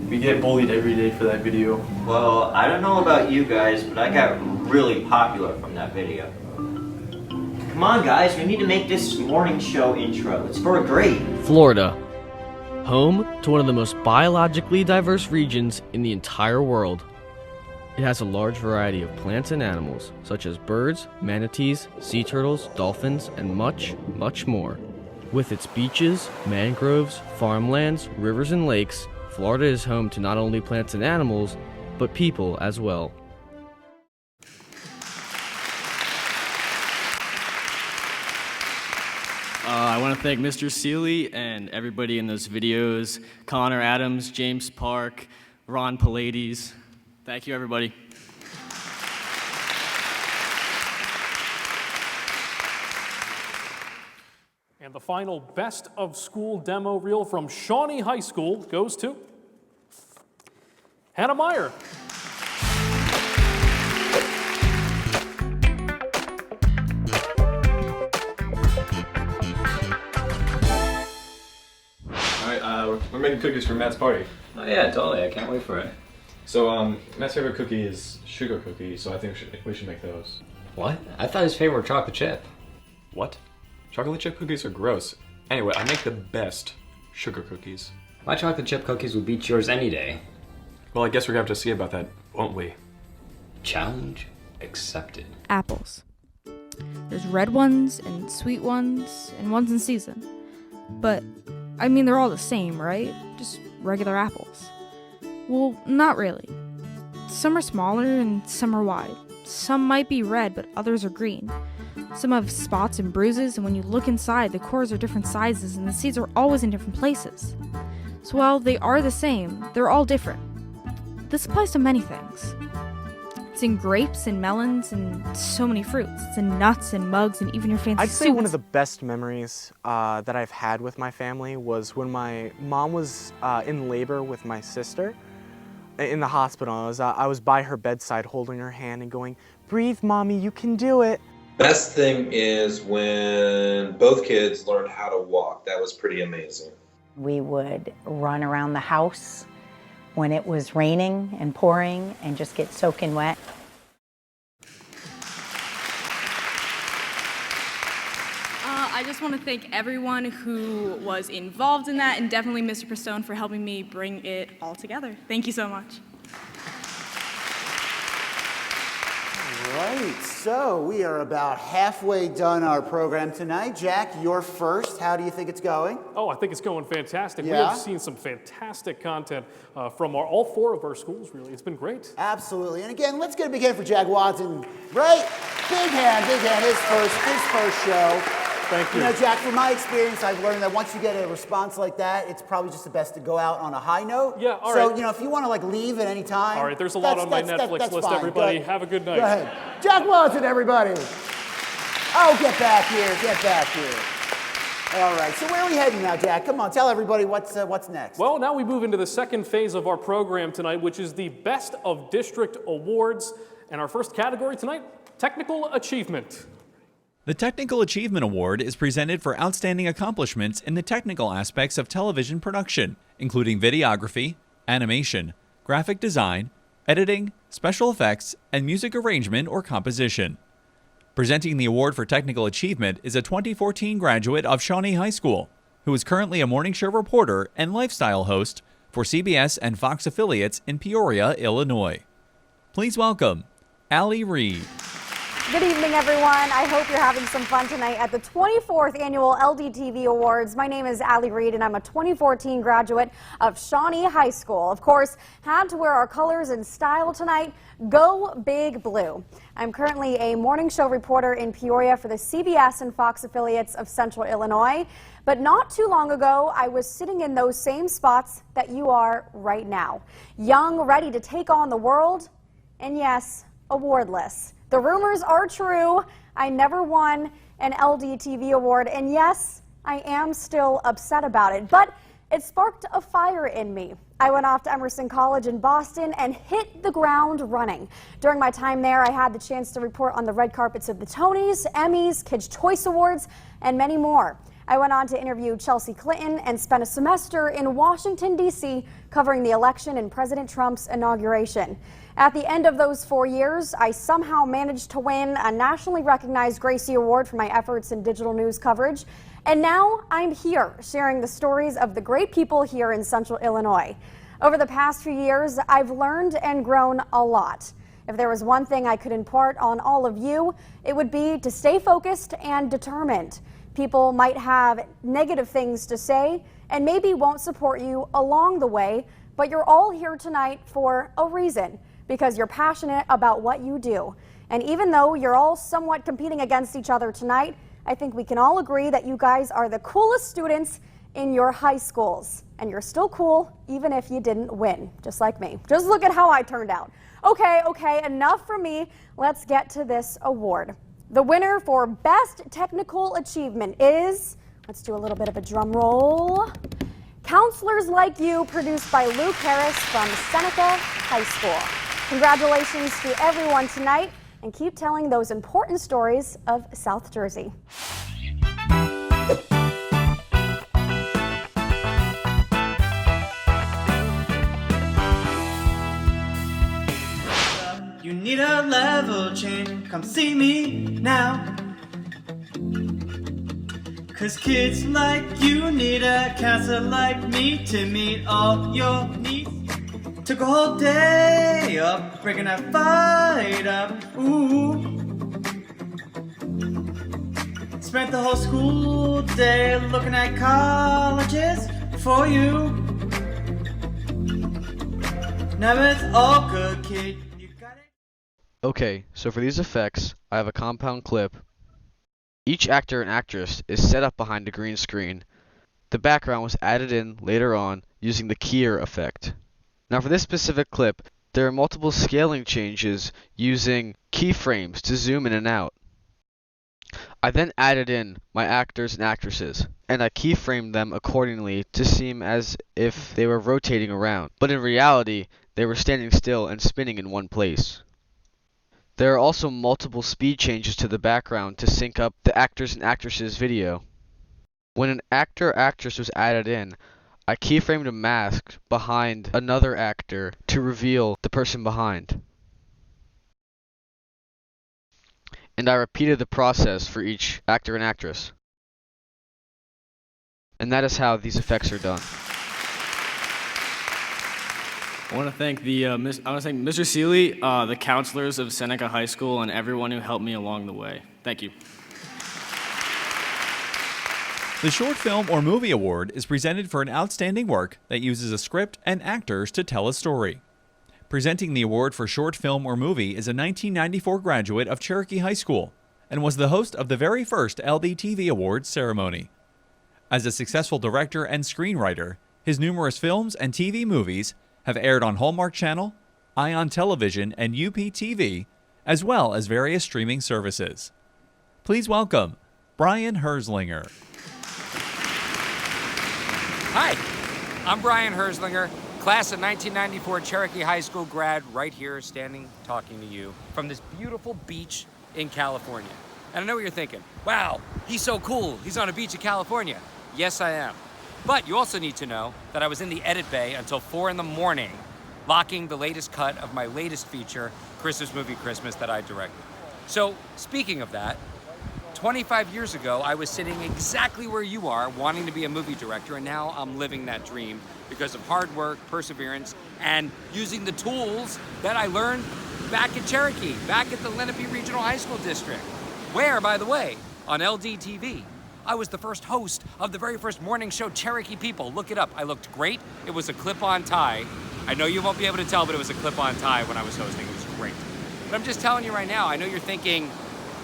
We get bullied every day for that video. Well, I don't know about you guys, but I got really popular from that video. Come on guys, we need to make this morning show intro. It's for a grade. Florida, home to one of the most biologically diverse regions in the entire world. It has a large variety of plants and animals, such as birds, manatees, sea turtles, dolphins, and much, much more. With its beaches, mangroves, farmlands, rivers, and lakes, Florida is home to not only plants and animals, but people as well. I want to thank Mr. Seeley and everybody in those videos, Connor Adams, James Park, Ron Pallades. Thank you, everybody. And the final best of school demo reel from Shawnee High School goes to Hannah Meyer. Alright, we're making cookies for Matt's party. Oh yeah, totally. I can't wait for it. So, Matt's favorite cookie is sugar cookie, so I think we should make those. What? I thought his favorite were chocolate chip. What? Chocolate chip cookies are gross. Anyway, I make the best sugar cookies. My chocolate chip cookies would beat yours any day. Well, I guess we're gonna have to see about that, won't we? Challenge accepted. Apples. There's red ones and sweet ones and ones in season. But, I mean, they're all the same, right? Just regular apples. Well, not really. Some are smaller and some are wide. Some might be red, but others are green. Some have spots and bruises, and when you look inside, the cores are different sizes and the seeds are always in different places. So while they are the same, they're all different. This applies to many things. It's in grapes and melons and so many fruits. It's in nuts and mugs and even your fancy I'd say soups. one of the best memories that I've had with my family was when my mom was in labor with my sister in the hospital. I was by her bedside holding her hand and going, "Breathe, Mommy, you can do it." Best thing is when both kids learned how to walk. That was pretty amazing. We would run around the house when it was raining and pouring and just get soaking wet. I just want to thank everyone who was involved in that, and definitely Mr. Prestone for helping me bring it all together. Thank you so much. Right, so we are about halfway done our program tonight. Jack, you're first. How do you think it's going? Oh, I think it's going fantastic. We Yeah? have seen some fantastic content from all four of our schools, really. It's been great. Absolutely. And again, let's get a big hand for Jack Watson, right? Big hand, his first show. Thank you. You know, Jack, from my experience, I've learned that once you get a response like that, it's probably just the best to go out on a high note. Yeah, all so, right. you know, if you want to, like, leave at any time. All right, there's a lot on my Netflix list, fine. everybody. Go Have a good night. Go ahead. Jack Watson, everybody. Oh, get back here. All right, so where are we heading now, Jack? Come on, tell everybody what's next. Well, now we move into the second phase of our program tonight, which is the Best of District Awards. And our first category tonight, Technical Achievement. The Technical Achievement Award is presented for outstanding accomplishments in the technical aspects of television production, including videography, animation, graphic design, editing, special effects, and music arrangement or composition. Presenting the award for technical achievement is a 2014 graduate of Shawnee High School, who is currently a morning show reporter and lifestyle host for CBS and Fox affiliates in Peoria, Illinois. Please welcome Allie Reed. Good evening, everyone. I hope you're having some fun tonight at the 24th Annual LDTV Awards. My name is Allie Reed, and I'm a 2014 graduate of Shawnee High School. Of course, had to wear our colors and style tonight. Go Big Blue. I'm currently a morning show reporter in Peoria for the CBS and Fox affiliates of Central Illinois. But not too long ago, I was sitting in those same spots that you are right now. Young, ready to take on the world, and yes, awardless. The rumors are true. I never won an LDTV award, and yes, I am still upset about it, but it sparked a fire in me. I went off to Emerson College in Boston and hit the ground running. During my time there, I had the chance to report on the red carpets of the Tonys, Emmys, Kids' Choice Awards, and many more. I went on to interview Chelsea Clinton and spent a semester in Washington, D.C., covering the election and President Trump's inauguration. At the end of those 4 years, I somehow managed to win a nationally recognized Gracie Award for my efforts in digital news coverage. And now I'm here sharing the stories of the great people here in Central Illinois. Over the past few years, I've learned and grown a lot. If there was one thing I could impart on all of you, it would be to stay focused and determined. People might have negative things to say and maybe won't support you along the way, but you're all here tonight for a reason, because you're passionate about what you do. And even though you're all somewhat competing against each other tonight, I think we can all agree that you guys are the coolest students in your high schools. And you're still cool even if you didn't win, just like me. Just look at how I turned out. Okay, enough from me. Let's get to this award. The winner for Best Technical Achievement is, let's do a little bit of a drum roll, Counselors Like You, produced by Luke Harris from Seneca High School. Congratulations to everyone tonight, and keep telling those important stories of South Jersey. You need a level change, come see me now. 'Cause kids like you need a counselor like me to meet all your needs. Took a whole day up, breaking that fight up, ooh. spent the whole school day looking at colleges for you. Now it's all good, kid. Okay, so for these effects, I have a compound clip. Each actor and actress is set up behind a green screen. The background was added in later on using the keyer effect. Now for this specific clip, there are multiple scaling changes using keyframes to zoom in and out. I then added in my actors and actresses, and I keyframed them accordingly to seem as if they were rotating around, but in reality, they were standing still and spinning in one place. There are also multiple speed changes to the background to sync up the actors and actresses' video. When an actor or actress was added in, I keyframed a mask behind another actor to reveal the person behind. And I repeated the process for each actor and actress. And that is how these effects are done. I want to thank Mr. Seeley, the counselors of Seneca High School, and everyone who helped me along the way. Thank you. The Short Film or Movie Award is presented for an outstanding work that uses a script and actors to tell a story. Presenting the award for short film or movie is a 1994 graduate of Cherokee High School and was the host of the very first LDTV Awards ceremony. As a successful director and screenwriter, his numerous films and TV movies have aired on Hallmark Channel, Ion Television, and UPTV, as well as various streaming services. Please welcome Brian Herzlinger. Hi, I'm Brian Herzlinger, class of 1994 Cherokee High School grad, right here standing talking to you from this beautiful beach in California. And I know what you're thinking. Wow, he's so cool. He's on a beach in California. Yes, I am. But you also need to know that I was in the edit bay until 4 in the morning, locking the latest cut of my latest feature, Christmas Movie Christmas, that I directed. So, speaking of that, 25 years ago, I was sitting exactly where you are, wanting to be a movie director, and now I'm living that dream because of hard work, perseverance, and using the tools that I learned back at Cherokee, back at the Lenape Regional High School District, where, by the way, on LDTV, I was the first host of the very first morning show, Cherokee People. Look it up. I looked great. It was a clip-on tie. I know you won't be able to tell, but it was a clip-on tie when I was hosting. It was great. But I'm just telling you right now, I know you're thinking,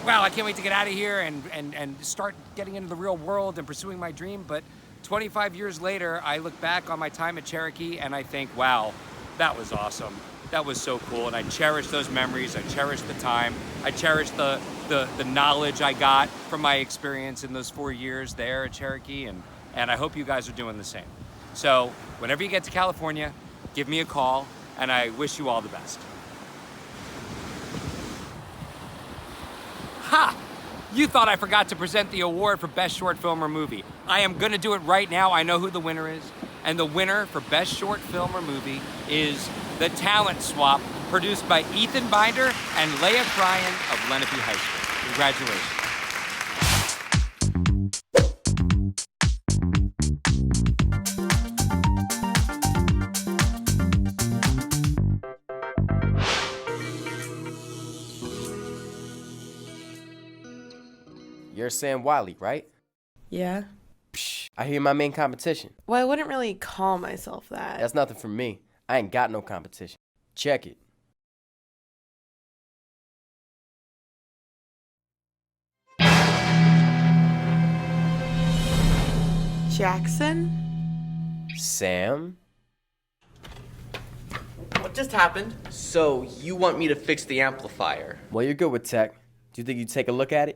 wow, I can't wait to get out of here and start getting into the real world and pursuing my dream. But 25 years later, I look back on my time at Cherokee and I think, wow, that was awesome. That was so cool. And I cherish those memories. I cherish the time. I cherish the knowledge I got from my experience in those 4 years there at Cherokee. And I hope you guys are doing the same. So whenever you get to California, give me a call and I wish you all the best. Ha! You thought I forgot to present the award for Best Short Film or Movie. I am gonna do it right now. I know who the winner is. And the winner for Best Short Film or Movie is The Talent Swap, produced by Ethan Binder and Leah Cryan of Lenape High School. Congratulations. You're Sam Wiley, right? Yeah. Psh, I hear my main competition. Well, I wouldn't really call myself that. That's nothing from me. I ain't got no competition. Check it. Jackson? Sam? What just happened? So, you want me to fix the amplifier? Well, you're good with tech. Do you think you'd take a look at it?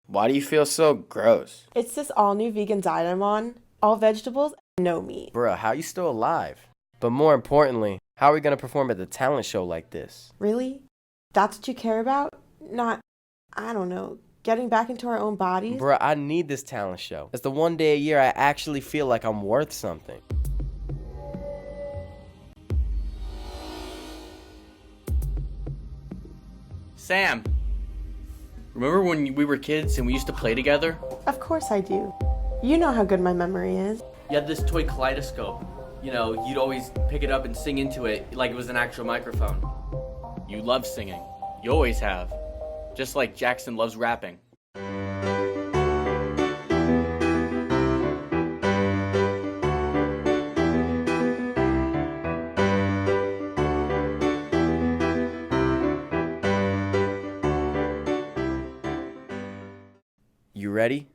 Why do you feel so gross? It's this all-new vegan diet I'm on. All vegetables, no meat. Bruh, how you still alive? But more importantly, how are we gonna perform at the talent show like this? Really? That's what you care about? Not, I don't know, getting back into our own bodies? Bruh, I need this talent show. It's the one day a year I actually feel like I'm worth something. Sam, remember when we were kids and we used to play together? Of course I do. You know how good my memory is. You had this toy kaleidoscope. You know, you'd always pick it up and sing into it like it was an actual microphone. You love singing. You always have. just like Jackson loves rapping. You ready?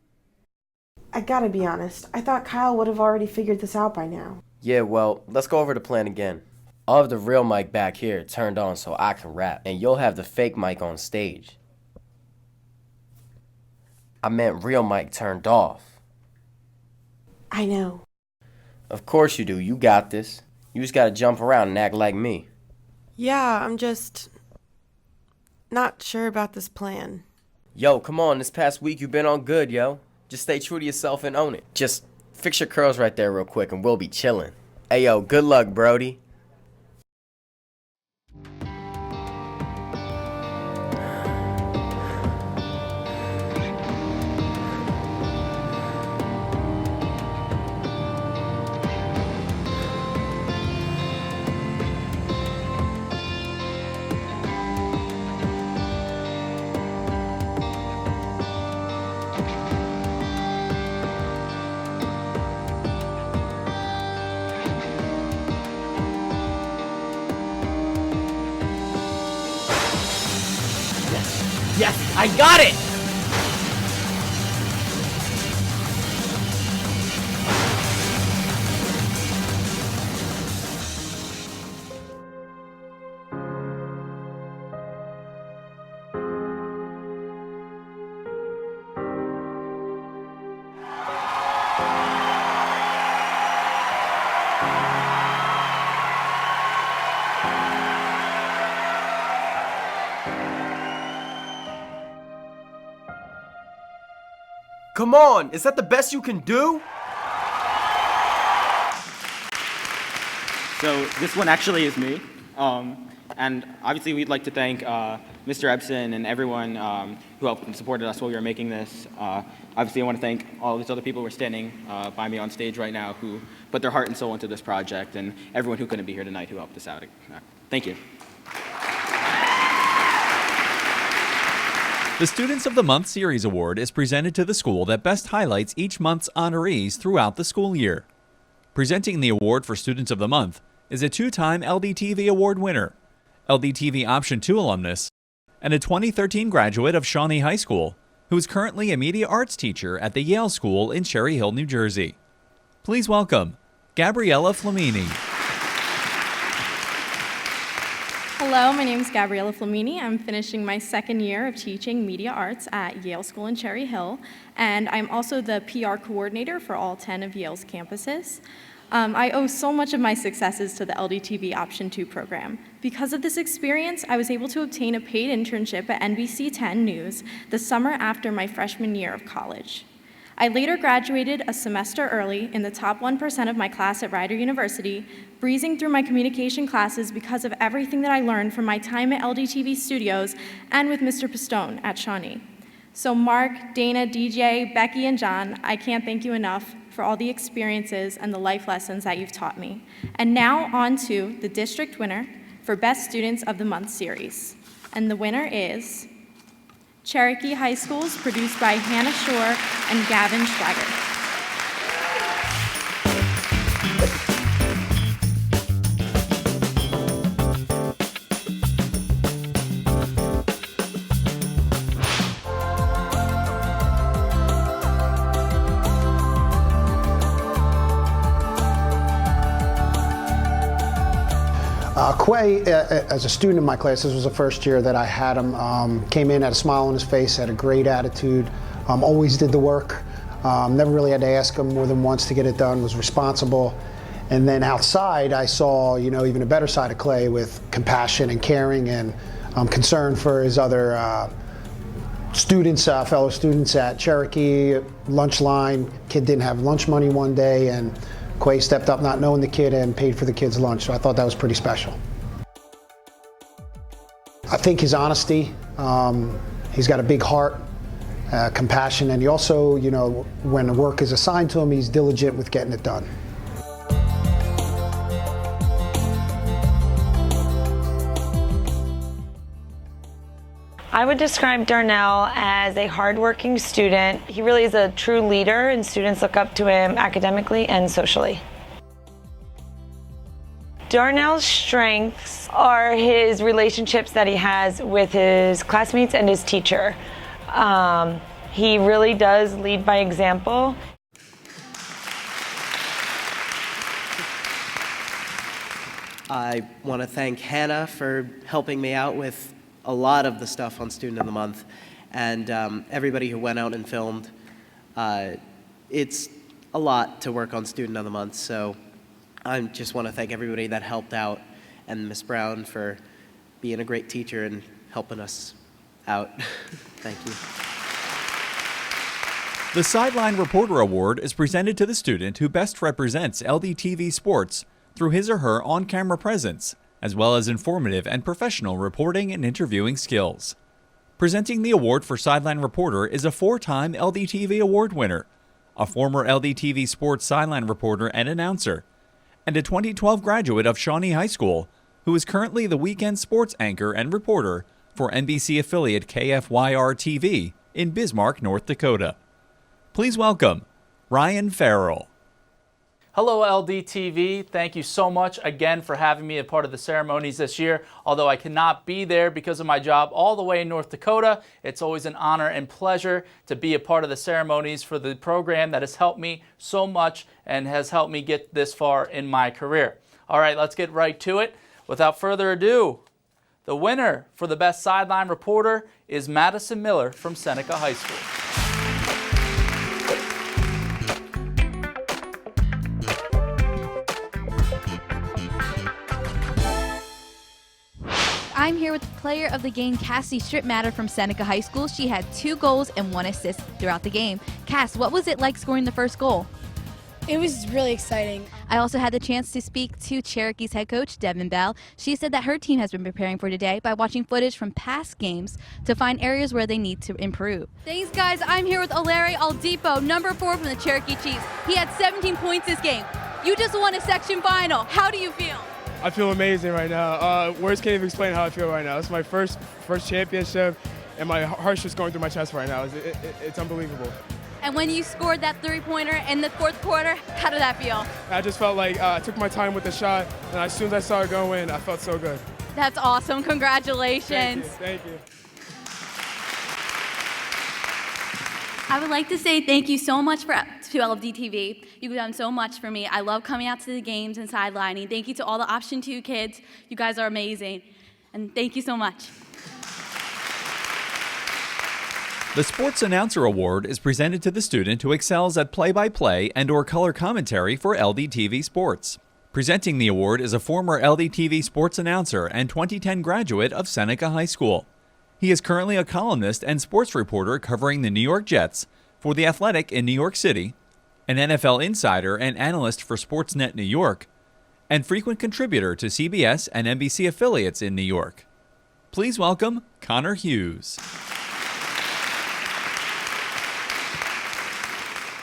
I gotta be honest, I thought Kyle would have already figured this out by now. Yeah, well, let's go over the plan again. I'll have the real mic back here turned on so I can rap, and you'll have the fake mic on stage. I meant real mic turned off. I know. Of course you do, you got this. You just gotta jump around and act like me. Yeah, I'm just not sure about this plan. Yo, come on, this past week you've been on good, yo. Just stay true to yourself and own it. Just fix your curls right there real quick and we'll be chillin'. Hey yo, good luck, Brody. Yes, I got it! Come on, is that the best you can do? So this one actually is me. And obviously we'd like to thank Mr. Ebsen and everyone who helped and supported us while we were making this. Obviously I want to thank all these other people who are standing by me on stage right now who put their heart and soul into this project, and everyone who couldn't be here tonight who helped us out. Thank you. The Students of the Month Series Award is presented to the school that best highlights each month's honorees throughout the school year. Presenting the award for Students of the Month is a two-time LDTV Award winner, LDTV Option 2 alumnus, and a 2013 graduate of Shawnee High School, who is currently a media arts teacher at the Yale School in Cherry Hill, New Jersey. Please welcome Gabriella Flamini. Hello, my name is Gabriella Flamini. I'm finishing my second year of teaching media arts at Yale School in Cherry Hill, and I'm also the PR coordinator for all 10 of Yale's campuses. I owe so much of my successes to the LDTV Option 2 program. Because of this experience, I was able to obtain a paid internship at NBC 10 News the summer after my freshman year of college. I later graduated a semester early in the top 1% of my class at Rider University, breezing through my communication classes because of everything that I learned from my time at LDTV Studios and with Mr. Pistone at Shawnee. So Mark, Dana, DJ, Becky, and John, I can't thank you enough for all the experiences and the life lessons that you've taught me. And now on to the district winner for Best Students of the Month series. And the winner is Cherokee High School's, produced by Hannah Shore and Gavin Schwager. Quay, as a student in my class, this was the first year that I had him, came in, had a smile on his face, had a great attitude, always did the work, never really had to ask him more than once to get it done, was responsible. And then outside, I saw, even a better side of Clay with compassion and caring and concern for his other students, fellow students at Cherokee, lunch line. Kid didn't have lunch money one day, and Quay stepped up not knowing the kid and paid for the kid's lunch, so I thought that was pretty special. I think his honesty, he's got a big heart, compassion, and he also, when the work is assigned to him, he's diligent with getting it done. I would describe Darnell as a hardworking student. He really is a true leader, and students look up to him academically and socially. Darnell's strengths are his relationships that he has with his classmates and his teacher. He really does lead by example. I want to thank Hannah for helping me out with a lot of the stuff on Student of the Month, and everybody who went out and filmed. It's a lot to work on Student of the Month, so I just want to thank everybody that helped out, and Ms. Brown for being a great teacher and helping us out. Thank you. The Sideline Reporter Award is presented to the student who best represents LDTV sports through his or her on-camera presence, as well as informative and professional reporting and interviewing skills. Presenting the award for Sideline Reporter is a 4-time LDTV Award winner, a former LDTV sports sideline reporter and announcer, and a 2012 graduate of Shawnee High School, who is currently the weekend sports anchor and reporter for NBC affiliate KFYR-TV in Bismarck, North Dakota. Please welcome Ryan Farrell. Hello LDTV, thank you so much again for having me a part of the ceremonies this year. Although I cannot be there because of my job all the way in North Dakota, it's always an honor and pleasure to be a part of the ceremonies for the program that has helped me so much and has helped me get this far in my career. All right, let's get right to it. Without further ado, the winner for the Best Sideline Reporter is Madison Miller from Seneca High School. I'm here with player of the game, Cassie Stripmatter from Seneca High School. She had 2 goals and 1 assist throughout the game. Cass, what was it like scoring the first goal? It was really exciting. I also had the chance to speak to Cherokee's head coach, Devin Bell. She said that her team has been preparing for today by watching footage from past games to find areas where they need to improve. Thanks, guys. I'm here with Olary Aldipo, number 4 from the Cherokee Chiefs. He had 17 points this game. You just won a section final. How do you feel? I feel amazing right now. Words can't even explain how I feel right now. It's my first championship, and my heart's just going through my chest right now. It's unbelievable. And when you scored that 3-pointer in the 4th quarter, how did that feel? I just felt like I took my time with the shot, and as soon as I saw it go in, I felt so good. That's awesome. Congratulations. Thank you. I would like to say thank you so much to LDTV. You've done so much for me. I love coming out to the games and sidelining. Thank you to all the Option 2 kids. You guys are amazing. And thank you so much. The Sports Announcer Award is presented to the student who excels at play-by-play and/or color commentary for LDTV Sports. Presenting the award is a former LDTV sports announcer and 2010 graduate of Seneca High School. He is currently a columnist and sports reporter covering the New York Jets for The Athletic in New York City, an NFL insider and analyst for Sportsnet New York, and frequent contributor to CBS and NBC affiliates in New York. Please welcome Connor Hughes.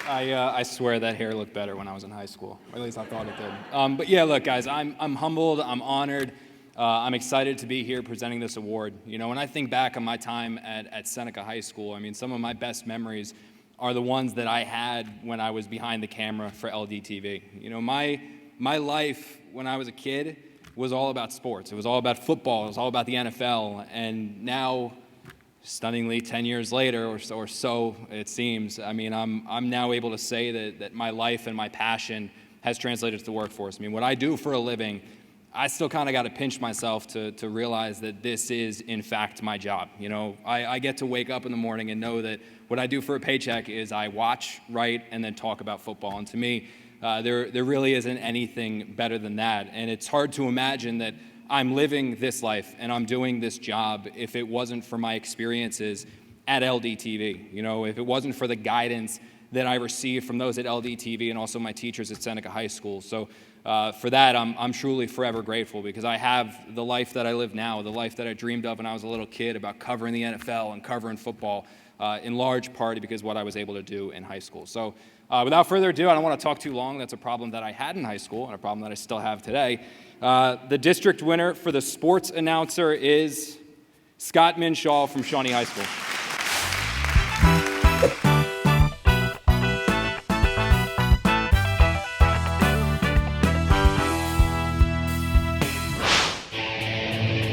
I swear that hair looked better when I was in high school, or at least I thought it did. But yeah, look, guys, I'm humbled, I'm honored. I'm excited to be here presenting this award. You know, when I think back on my time at Seneca High School, I mean, some of my best memories are the ones that I had when I was behind the camera for LDTV. You know, my life when I was a kid was all about sports. It was all about football. It was all about the NFL. And now, stunningly, 10 years later or so it seems, I mean, I'm now able to say that my life and my passion has translated to the workforce. I mean, what I do for a living, I still kind of got to pinch myself to realize that this is, in fact, my job. You know, I get to wake up in the morning and know that what I do for a paycheck is I watch, write, and then talk about football. And to me, there really isn't anything better than that. And it's hard to imagine that I'm living this life and I'm doing this job if it wasn't for my experiences at LDTV. You know, if it wasn't for the guidance that I received from those at LDTV and also my teachers at Seneca High School. So for that, I'm truly forever grateful, because I have the life that I live now, the life that I dreamed of when I was a little kid about covering the NFL and covering football, in large part because what I was able to do in high school. So without further ado, I don't want to talk too long. That's a problem that I had in high school and a problem that I still have today. The district winner for the sports announcer is Scott Minshaw from Shawnee High School.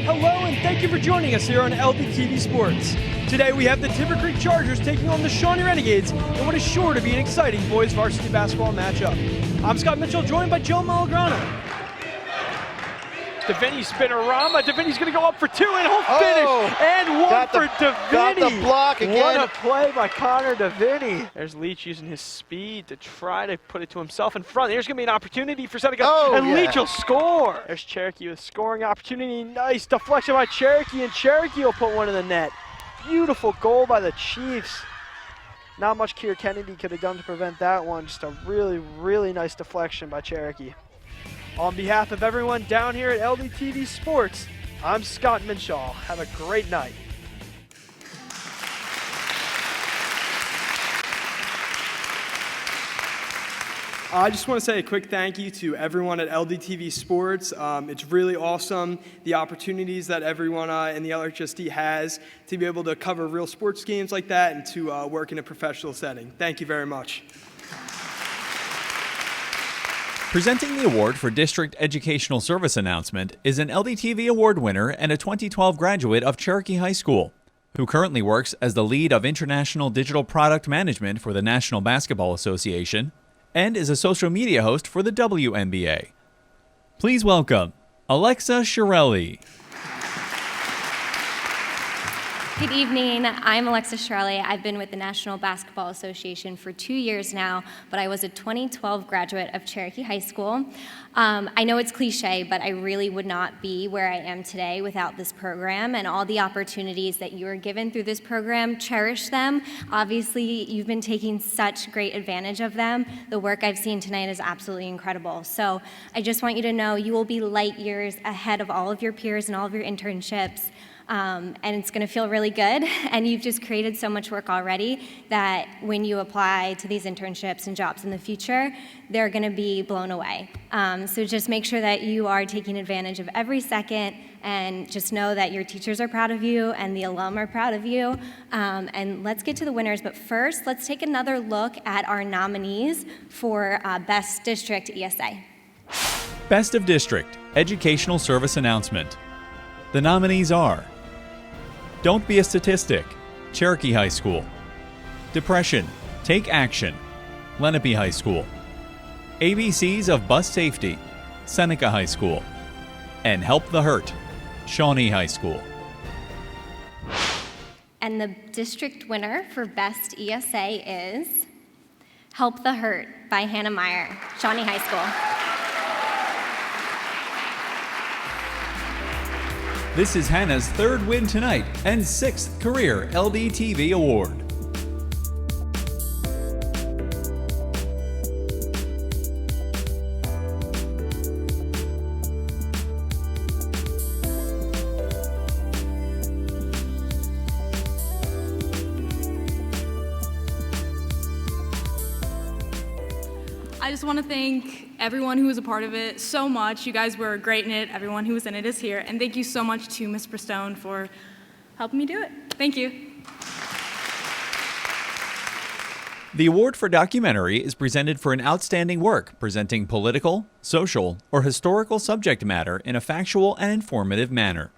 Hello and thank you for joining us here on LDTV Sports. Today we have the Timber Creek Chargers taking on the Shawnee Renegades in what is sure to be an exciting boys varsity basketball matchup. I'm Scott Mitchell, joined by Joe Malagrano. Davini spinorama. Davini's going to go up for two and he'll finish. And one for Davini. Got the block again. What a play by Connor Davini. There's Leach using his speed to try to put it to himself in front. There's going to be an opportunity for Seneca. And Leach will score. There's Cherokee with scoring opportunity. Nice deflection by Cherokee, and Cherokee will put one in the net. Beautiful goal by the Chiefs. Not much Keir Kennedy could have done to prevent that one. Just a really, really nice deflection by Cherokee. On behalf of everyone down here at LDTV Sports, I'm Scott Minshaw. Have a great night. I just want to say a quick thank you to everyone at LDTV Sports. It's really awesome, the opportunities that everyone in the LHSD has to be able to cover real sports games like that and to work in a professional setting. Thank you very much. Presenting the award for District Educational Service Announcement is an LDTV Award winner and a 2012 graduate of Cherokee High School, who currently works as the lead of International Digital Product Management for the National Basketball Association and is a social media host for the WNBA. Please welcome Alexa Shirelli. Good evening, I'm Alexa Shirelli. I've been with the National Basketball Association for 2 years now, but I was a 2012 graduate of Cherokee High School. I know it's cliche, but I really would not be where I am today without this program and all the opportunities that you are given through this program. Cherish them. Obviously, you've been taking such great advantage of them. The work I've seen tonight is absolutely incredible. So I just want you to know you will be light years ahead of all of your peers and all of your internships. And it's going to feel really good, and you've just created so much work already that when you apply to these internships and jobs in the future, they're going to be blown away. So just make sure that you are taking advantage of every second, and just know that your teachers are proud of you and the alum are proud of you. And let's get to the winners, but first, let's take another look at our nominees for Best District ESA. Best of District Educational Service Announcement. The nominees are Don't Be a Statistic, Cherokee High School. Depression, Take Action, Lenape High School. ABCs of Bus Safety, Seneca High School. And Help the Hurt, Shawnee High School. And the district winner for Best ESA is Help the Hurt by Hannah Meyer, Shawnee High School. This is Hannah's third win tonight and sixth career LDTV award. I just want to thank everyone who was a part of it so much. You guys were great in it. Everyone who was in it is here. And thank you so much to Ms. Bristone for helping me do it. Thank you. The award for documentary is presented for an outstanding work presenting political, social, or historical subject matter in a factual and informative manner.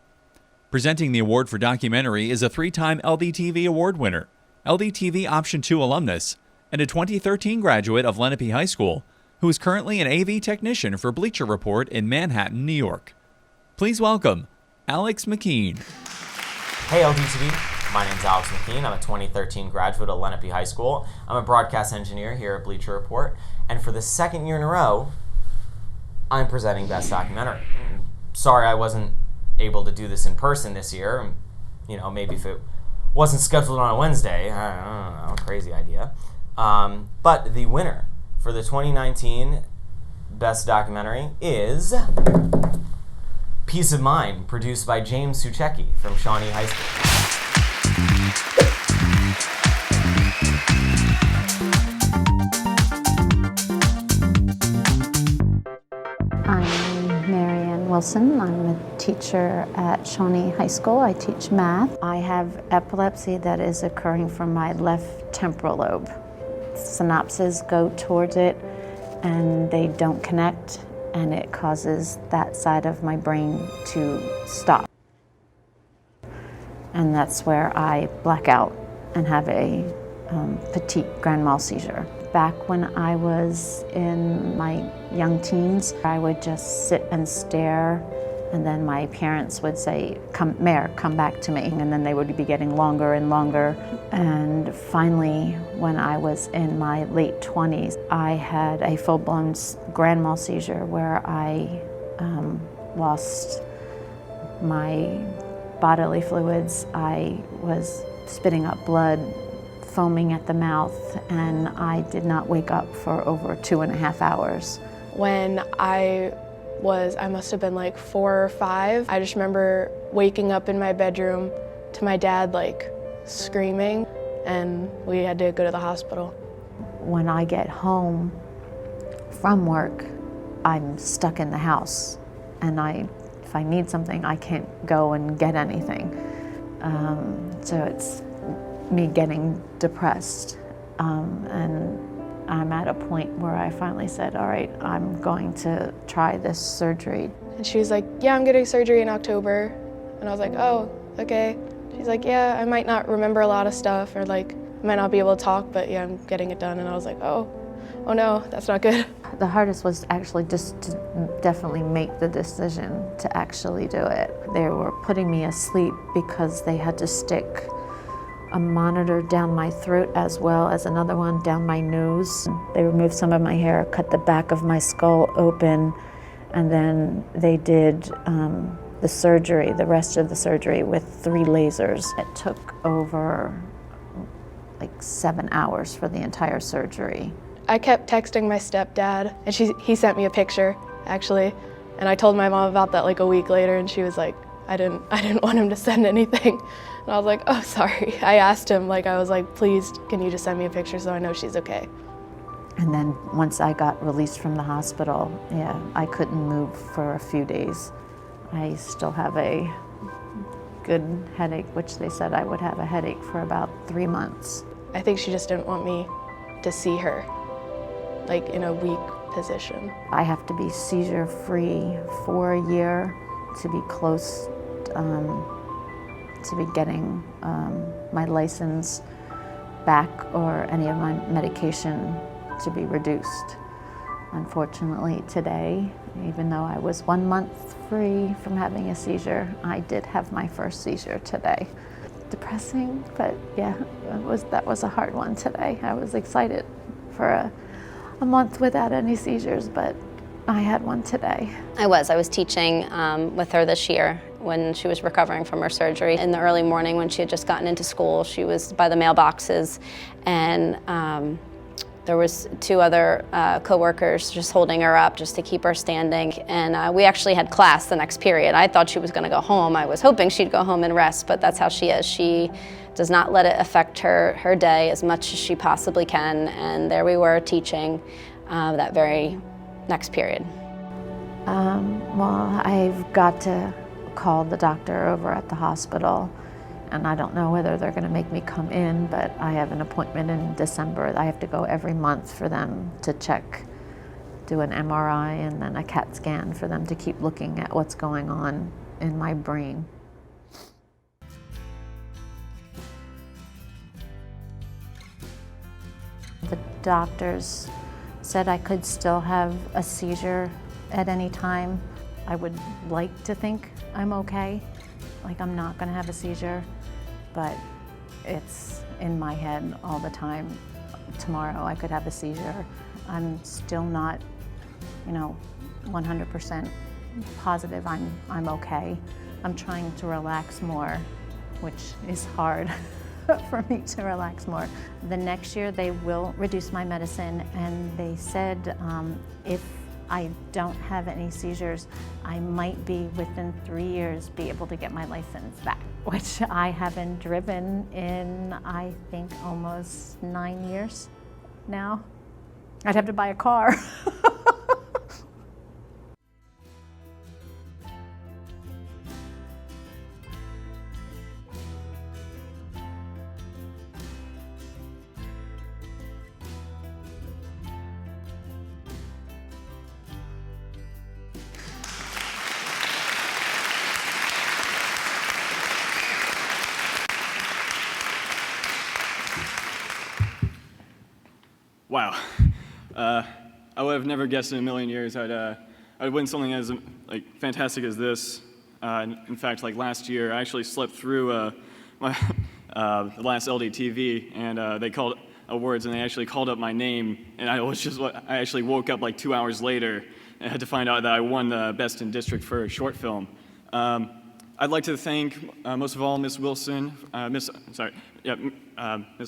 Presenting the award for documentary is a 3-time LDTV award winner, LDTV Option 2 alumnus, and a 2013 graduate of Lenape High School, who is currently an AV technician for Bleacher Report in Manhattan, New York. Please welcome Alex McKean. Hey LDTV, my name's Alex McKean. I'm a 2013 graduate of Lenape High School. I'm a broadcast engineer here at Bleacher Report, and for the second year in a row, I'm presenting Best Documentary. Sorry I wasn't able to do this in person this year. You know, maybe if it wasn't scheduled on a Wednesday, I don't know, crazy idea. But the winner for the 2019 Best Documentary is Peace of Mind, produced by James Suchecki from Shawnee High School. I'm Marianne Wilson. I'm a teacher at Shawnee High School. I teach math. I have epilepsy that is occurring from my left temporal lobe. Synapses go towards it and they don't connect, and it causes that side of my brain to stop. And that's where I black out and have a petite grand mal seizure. Back when I was in my young teens, I would just sit and stare, and then my parents would say, Mare, come back to me. And then they would be getting longer and longer. And finally, when I was in my late 20s, I had a full-blown grand mal seizure where I lost my bodily fluids. I was spitting up blood, foaming at the mouth, and I did not wake up for over 2.5 hours. When I must have been like 4 or 5, I just remember waking up in my bedroom to my dad like screaming, and we had to go to the hospital. When I get home from work, I'm stuck in the house, and if I need something, I can't go and get anything. So it's me getting depressed, and I'm at a point where I finally said, all right, I'm going to try this surgery. And she was like, yeah, I'm getting surgery in October. And I was like, oh, okay. She's like, yeah, I might not remember a lot of stuff, or like, I might not be able to talk, but yeah, I'm getting it done. And I was like, oh no, that's not good. The hardest was actually just to definitely make the decision to actually do it. They were putting me asleep because they had to stick a monitor down my throat as well as another one down my nose. They removed some of my hair, cut the back of my skull open, and then they did the surgery, the rest of the surgery, with 3 lasers. It took over like 7 hours for the entire surgery. I kept texting my stepdad, and he sent me a picture, actually, and I told my mom about that like a week later, and she was like, I didn't want him to send anything. And I was like, oh, sorry. I asked him, I was like, please, can you just send me a picture so I know she's okay? And then once I got released from the hospital, yeah, I couldn't move for a few days. I still have a good headache, which they said I would have a headache for about 3 months. I think she just didn't want me to see her, like in a weak position. I have to be seizure-free for a year to be close to be getting my license back or any of my medication to be reduced. Unfortunately today, even though I was 1 month free from having a seizure, I did have my first seizure today. Depressing, but yeah, that was a hard one today. I was excited for a month without any seizures, but I had one today. I was teaching with her this year when she was recovering from her surgery. In the early morning when she had just gotten into school, she was by the mailboxes, and there was 2 other co-workers just holding her up just to keep her standing. And we actually had class the next period. I thought she was gonna go home. I was hoping she'd go home and rest, but that's how she is. She does not let it affect her day as much as she possibly can. And there we were teaching that very next period. Well, I've got to call the doctor over at the hospital, and I don't know whether they're going to make me come in, but I have an appointment in December. I have to go every month for them to check, do an MRI and then a CAT scan for them to keep looking at what's going on in my brain. The doctors said I could still have a seizure at any time. I would like to think I'm okay, like I'm not gonna have a seizure, but it's in my head all the time. Tomorrow I could have a seizure. I'm still not, 100% positive I'm okay. I'm trying to relax more, which is hard for me to relax more. The next year they will reduce my medicine, and they said if I don't have any seizures, I might be within 3 years be able to get my license back, which I haven't driven in, I think, almost 9 years now. I'd have to buy a car. wow. I would have never guessed in a million years I'd win something as like fantastic as this. In fact, like last year, I actually slept through the last LDTV, and they called awards, and they actually called up my name, and I actually woke up like 2 hours later and had to find out that I won the Best in District for a short film. I'd like to thank most of all Miss Wilson, Miss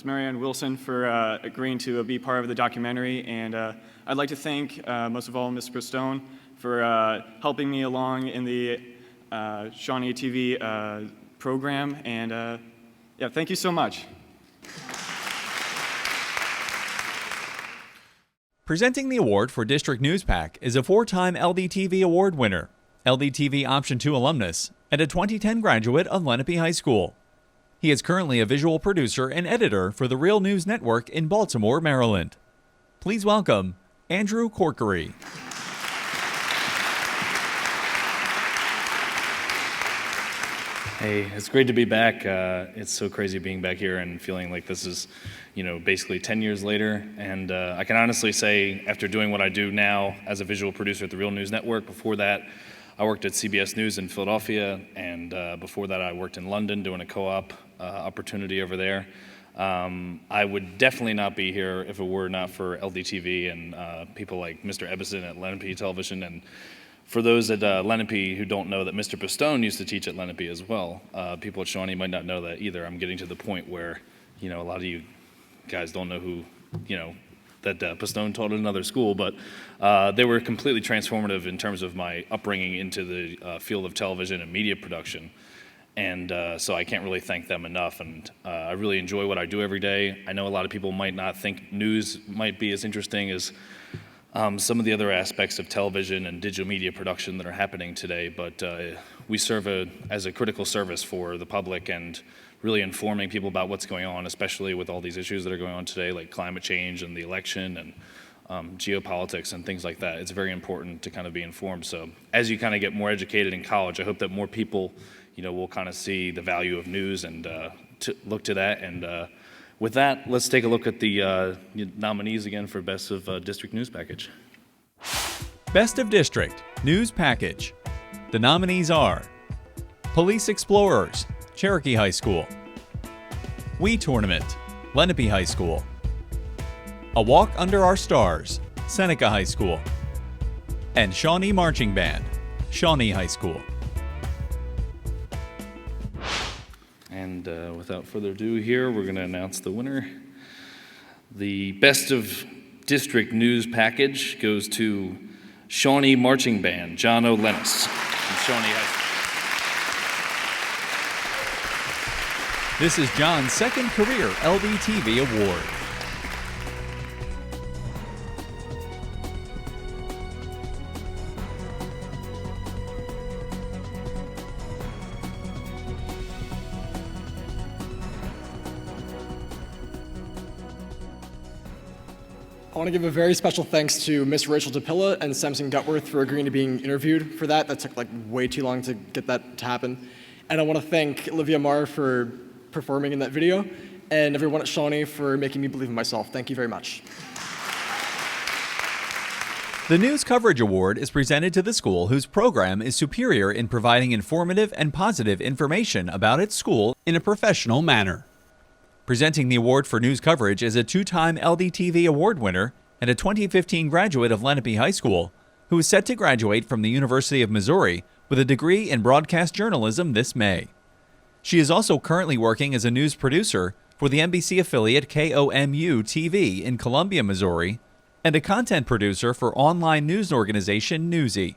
Marianne Wilson for agreeing to be part of the documentary, and I'd like to thank most of all Miss Bristone for helping me along in the Shawnee TV program, and yeah, thank you so much. Presenting the award for District Newspack is a 4-time LDTV Award winner, LDTV Option 2 alumnus, and a 2010 graduate of Lenape High School. He is currently a visual producer and editor for the Real News Network in Baltimore, Maryland. Please welcome Andrew Corkery. Hey, it's great to be back. It's so crazy being back here and feeling like this is, basically 10 years later. And I can honestly say, after doing what I do now as a visual producer at the Real News Network, before that, I worked at CBS News in Philadelphia, and before that, I worked in London doing a co-op opportunity over there. I would definitely not be here if it were not for LDTV and people like Mr. Ebbison at Lenape Television. And for those at Lenape who don't know that Mr. Pistone used to teach at Lenape as well, people at Shawnee might not know that either. I'm getting to the point where, a lot of you guys don't know who, that Pistone taught at another school, but they were completely transformative in terms of my upbringing into the field of television and media production. And so I can't really thank them enough, and I really enjoy what I do every day. I know a lot of people might not think news might be as interesting as some of the other aspects of television and digital media production that are happening today, but we serve as a critical service for the public and really informing people about what's going on, especially with all these issues that are going on today, like climate change and the election and geopolitics and things like that. It's very important to kind of be informed. So as you kind of get more educated in college, I hope that more people, will kind of see the value of news and look to that. And with that, let's take a look at the nominees again for Best of District News Package. Best of District News Package. The nominees are Police Explorers, Cherokee High School; Wii Tournament, Lenape High School; A Walk Under Our Stars, Seneca High School; and Shawnee Marching Band, Shawnee High School. And without further ado here, we're going to announce the winner. The Best of District News Package goes to Shawnee Marching Band, John O'Lennis from Shawnee High School. This is John's second career LDTV award. I want to give a very special thanks to Miss Rachel DePilla and Samson Gutworth for agreeing to being interviewed for that. That took like way too long to get that to happen. And I want to thank Olivia Marr for performing in that video, and everyone at Shawnee for making me believe in myself. Thank you very much. The News Coverage Award is presented to the school whose program is superior in providing informative and positive information about its school in a professional manner. Presenting the award for news coverage is a 2-time LDTV Award winner and a 2015 graduate of Lenape High School, who is set to graduate from the University of Missouri with a degree in broadcast journalism this May. She is also currently working as a news producer for the NBC affiliate KOMU TV in Columbia, Missouri, and a content producer for online news organization Newsy.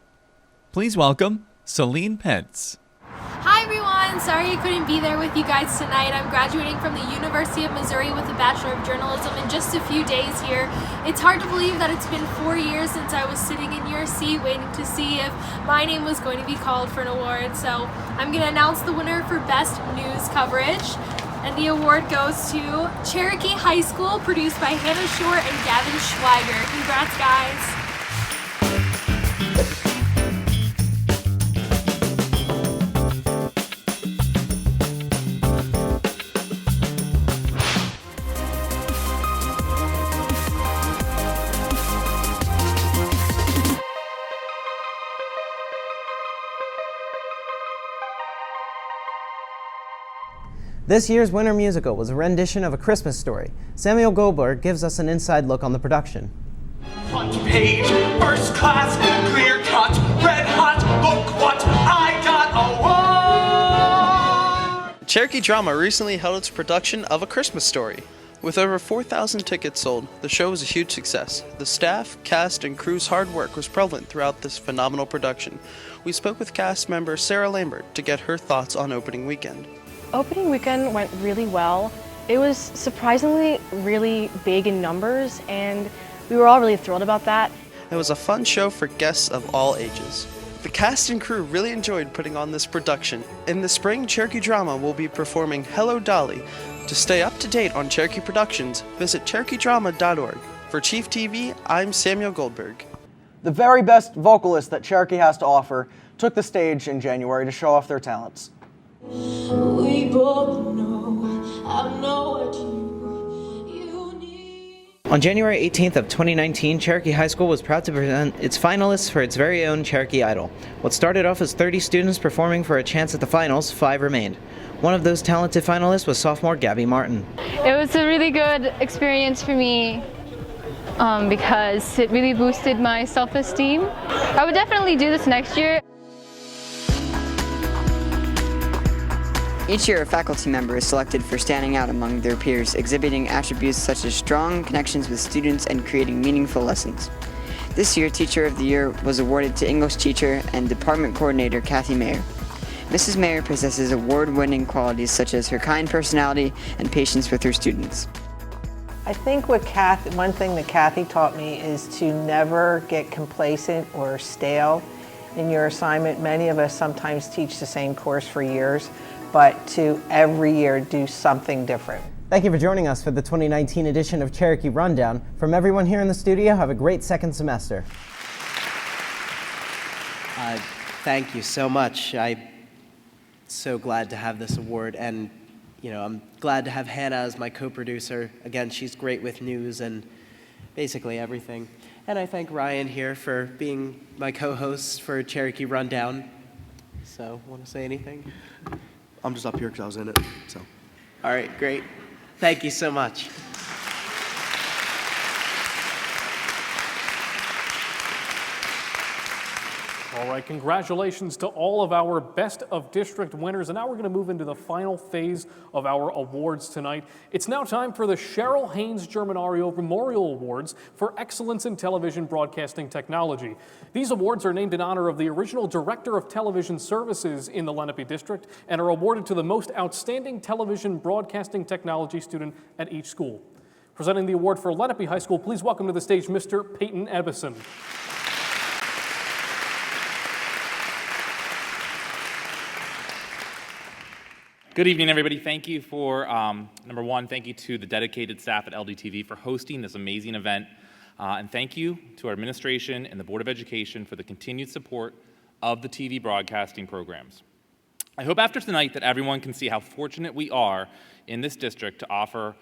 Please welcome Celine Pence. Hi everyone, sorry I couldn't be there with you guys tonight. I'm graduating from the University of Missouri with a Bachelor of Journalism in just a few days here. It's hard to believe that it's been 4 years since I was sitting in your seat waiting to see if my name was going to be called for an award. So I'm going to announce the winner for Best News Coverage. And the award goes to Cherokee High School, produced by Hannah Shore and Gavin Schweiger. Congrats, guys. This year's winter musical was a rendition of A Christmas Story. Samuel Goldberg gives us an inside look on the production. Front page, first class, clear cut, red hot, look what I got award! Cherokee Drama recently held its production of A Christmas Story. With over 4,000 tickets sold, the show was a huge success. The staff, cast, and crew's hard work was prevalent throughout this phenomenal production. We spoke with cast member Sarah Lambert to get her thoughts on opening weekend. Opening weekend went really well. It was surprisingly really big in numbers, and we were all really thrilled about that. It was a fun show for guests of all ages. The cast and crew really enjoyed putting on this production. In the spring, Cherokee Drama will be performing Hello Dolly. To stay up to date on Cherokee Productions, visit CherokeeDrama.org. For Chief TV, I'm Samuel Goldberg. The very best vocalists that Cherokee has to offer took the stage in January to show off their talents. We both know, I know what you need. On January 18th of 2019, Cherokee High School was proud to present its finalists for its very own Cherokee Idol. What started off as 30 students performing for a chance at the finals, 5 remained. One of those talented finalists was sophomore Gabby Martin. It was a really good experience for me because it really boosted my self-esteem. I would definitely do this next year. Each year, a faculty member is selected for standing out among their peers, exhibiting attributes such as strong connections with students and creating meaningful lessons. This year, Teacher of the Year was awarded to English teacher and Department Coordinator Kathy Mayer. Mrs. Mayer possesses award-winning qualities such as her kind personality and patience with her students. I think one thing that Kathy taught me is to never get complacent or stale in your assignment. Many of us sometimes teach the same course for years, but to every year do something different. Thank you for joining us for the 2019 edition of Cherokee Rundown. From everyone here in the studio, have a great second semester. Thank you so much. I'm so glad to have this award, and I'm glad to have Hannah as my co-producer. Again, she's great with news and basically everything. And I thank Ryan here for being my co-host for Cherokee Rundown. So, want to say anything? I'm just up here because I was in it, so. All right, great. Thank you so much. All right, congratulations to all of our Best of District winners. And now we're going to move into the final phase of our awards tonight. It's now time for the Cheryl Haynes Germanario Memorial Awards for Excellence in Television Broadcasting Technology. These awards are named in honor of the original Director of Television Services in the Lenape District and are awarded to the most outstanding television broadcasting technology student at each school. Presenting the award for Lenape High School, please welcome to the stage Mr. Peyton Ebbison. Good evening, everybody. Thank you for, number one, thank you to the dedicated staff at LDTV for hosting this amazing event. And thank you to our administration and the Board of Education for the continued support of the TV broadcasting programs. I hope after tonight that everyone can see how fortunate we are in this district to offer,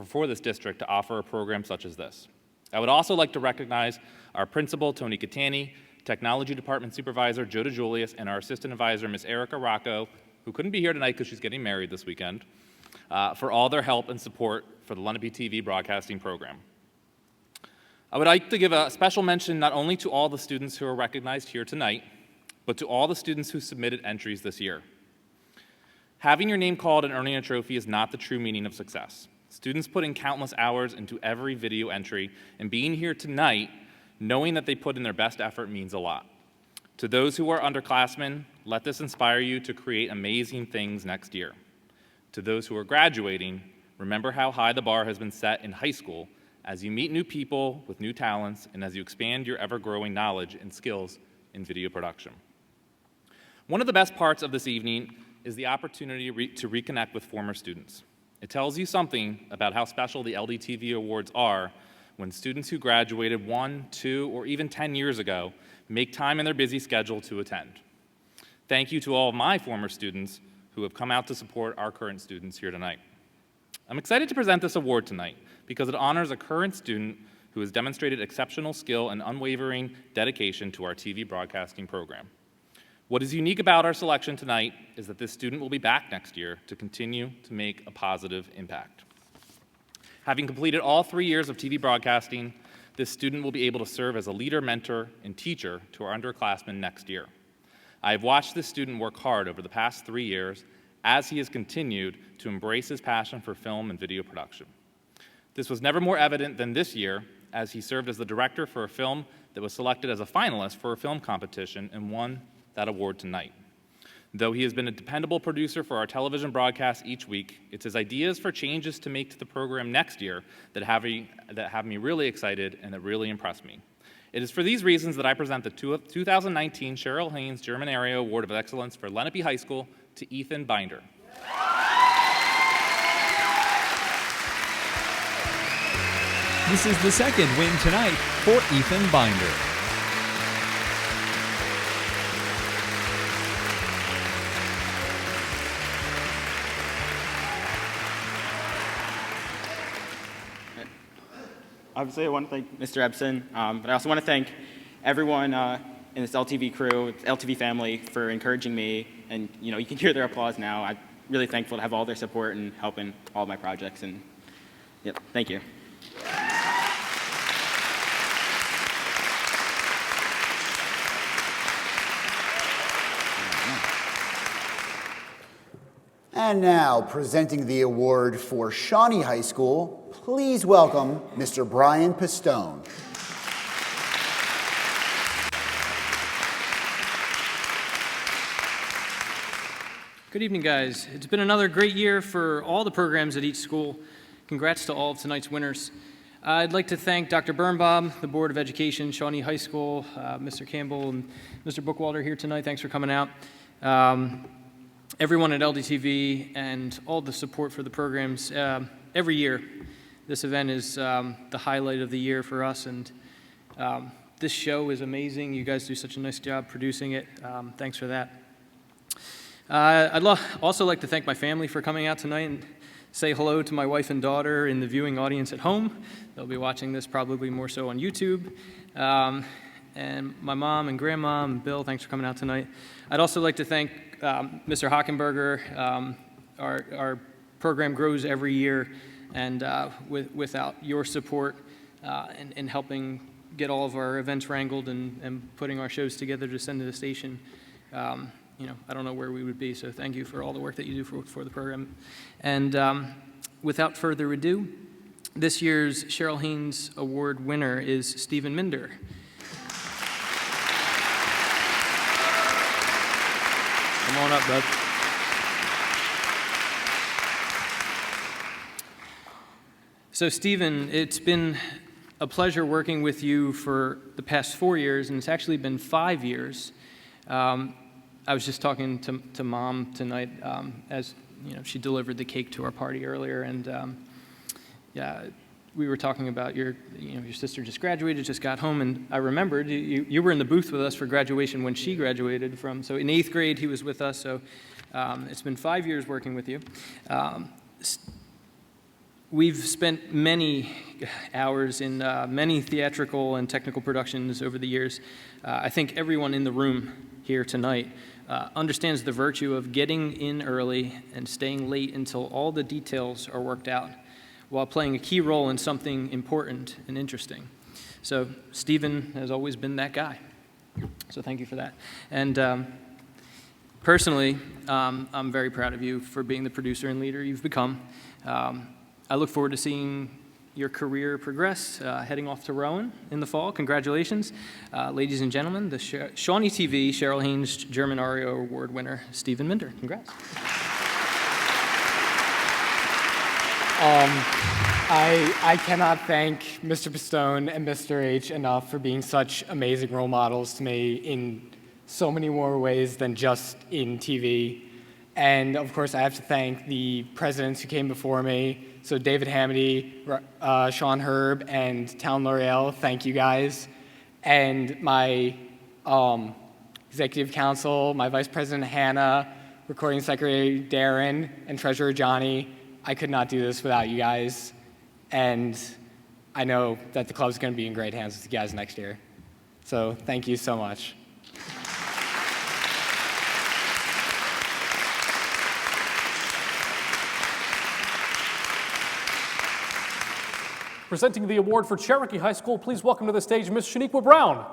for this district to offer a program such as this. I would also like to recognize our principal, Tony Catani, Technology Department Supervisor, Joe DeJulius, and our Assistant Advisor, Ms. Erica Rocco, who couldn't be here tonight because she's getting married this weekend, for all their help and support for the Lenape TV broadcasting program. I would like to give a special mention not only to all the students who are recognized here tonight, but to all the students who submitted entries this year. Having your name called and earning a trophy is not the true meaning of success. Students put in countless hours into every video entry, and being here tonight, knowing that they put in their best effort means a lot. To those who are underclassmen, let this inspire you to create amazing things next year. To those who are graduating, remember how high the bar has been set in high school as you meet new people with new talents and as you expand your ever-growing knowledge and skills in video production. One of the best parts of this evening is the opportunity to reconnect with former students. It tells you something about how special the LDTV Awards are when students who graduated 1, 2, or even 10 years ago make time in their busy schedule to attend. Thank you to all of my former students who have come out to support our current students here tonight. I'm excited to present this award tonight because it honors a current student who has demonstrated exceptional skill and unwavering dedication to our TV broadcasting program. What is unique about our selection tonight is that this student will be back next year to continue to make a positive impact. Having completed all 3 years of TV broadcasting, this student will be able to serve as a leader, mentor, and teacher to our underclassmen next year. I have watched this student work hard over the past 3 years as he has continued to embrace his passion for film and video production. This was never more evident than this year, as he served as the director for a film that was selected as a finalist for a film competition and won that award tonight. Though he has been a dependable producer for our television broadcasts each week, it's his ideas for changes to make to the program next year that have me really excited and that really impress me. It is for these reasons that I present the 2019 Cheryl Haynes German Area Award of Excellence for Lenape High School to Ethan Binder. This is the second win tonight for Ethan Binder. Obviously, I want to thank Mr. Ebsen, but I also want to thank everyone in this LTV crew, LTV family, for encouraging me. And you can hear their applause now. I'm really thankful to have all their support and help in all my projects. And yep, thank you. And now, presenting the award for Shawnee High School, please welcome Mr. Brian Pistone. Good evening, guys. It's been another great year for all the programs at each school. Congrats to all of tonight's winners. I'd like to thank Dr. Birnbaum, the Board of Education, Shawnee High School, Mr. Campbell, and Mr. Bookwalter here tonight. Thanks for coming out. Everyone at LDTV and all the support for the programs. Every year, this event is the highlight of the year for us, and this show is amazing. You guys do such a nice job producing it. Thanks for that. I'd also like to thank my family for coming out tonight and say hello to my wife and daughter in the viewing audience at home. They'll be watching this probably more so on YouTube. And my mom and grandma and Bill, thanks for coming out tonight. I'd also like to thank Mr. Hockenberger. Our program grows every year, and without your support and helping get all of our events wrangled and putting our shows together to send to the station, I don't know where we would be. So thank you for all the work that you do for the program. And without further ado, this year's Cheryl Haynes Award winner is Stephen Minder. Come on up, bud. So, Stephen, it's been a pleasure working with you for the past 4 years, and it's actually been 5 years. I was just talking to Mom tonight as she delivered the cake to our party earlier, and we were talking about your sister just graduated, just got home, and I remembered you were in the booth with us for graduation when she graduated from. So in 8th grade, he was with us. So it's been 5 years working with you. We've spent many hours in many theatrical and technical productions over the years. I think everyone in the room here tonight understands the virtue of getting in early and staying late until all the details are worked out, while playing a key role in something important and interesting. So Stephen has always been that guy. So thank you for that. And personally, I'm very proud of you for being the producer and leader you've become. I look forward to seeing your career progress, heading off to Rowan in the fall. Congratulations. Ladies and gentlemen, the Shawnee TV Cheryl Haynes German Aria Award winner, Stephen Minder. Congrats. I cannot thank Mr. Pistone and Mr. H enough for being such amazing role models to me in so many more ways than just in TV. And of course, I have to thank the presidents who came before me. So David Hamady, Sean Herb, and Town L'Oreal, thank you guys. And my executive council, my vice president Hannah, recording secretary Darren, and treasurer Johnny. I could not do this without you guys. And I know that the club's going to be in great hands with you guys next year. So thank you so much. Presenting the award for Cherokee High School, please welcome to the stage Miss Shaniqua Brown.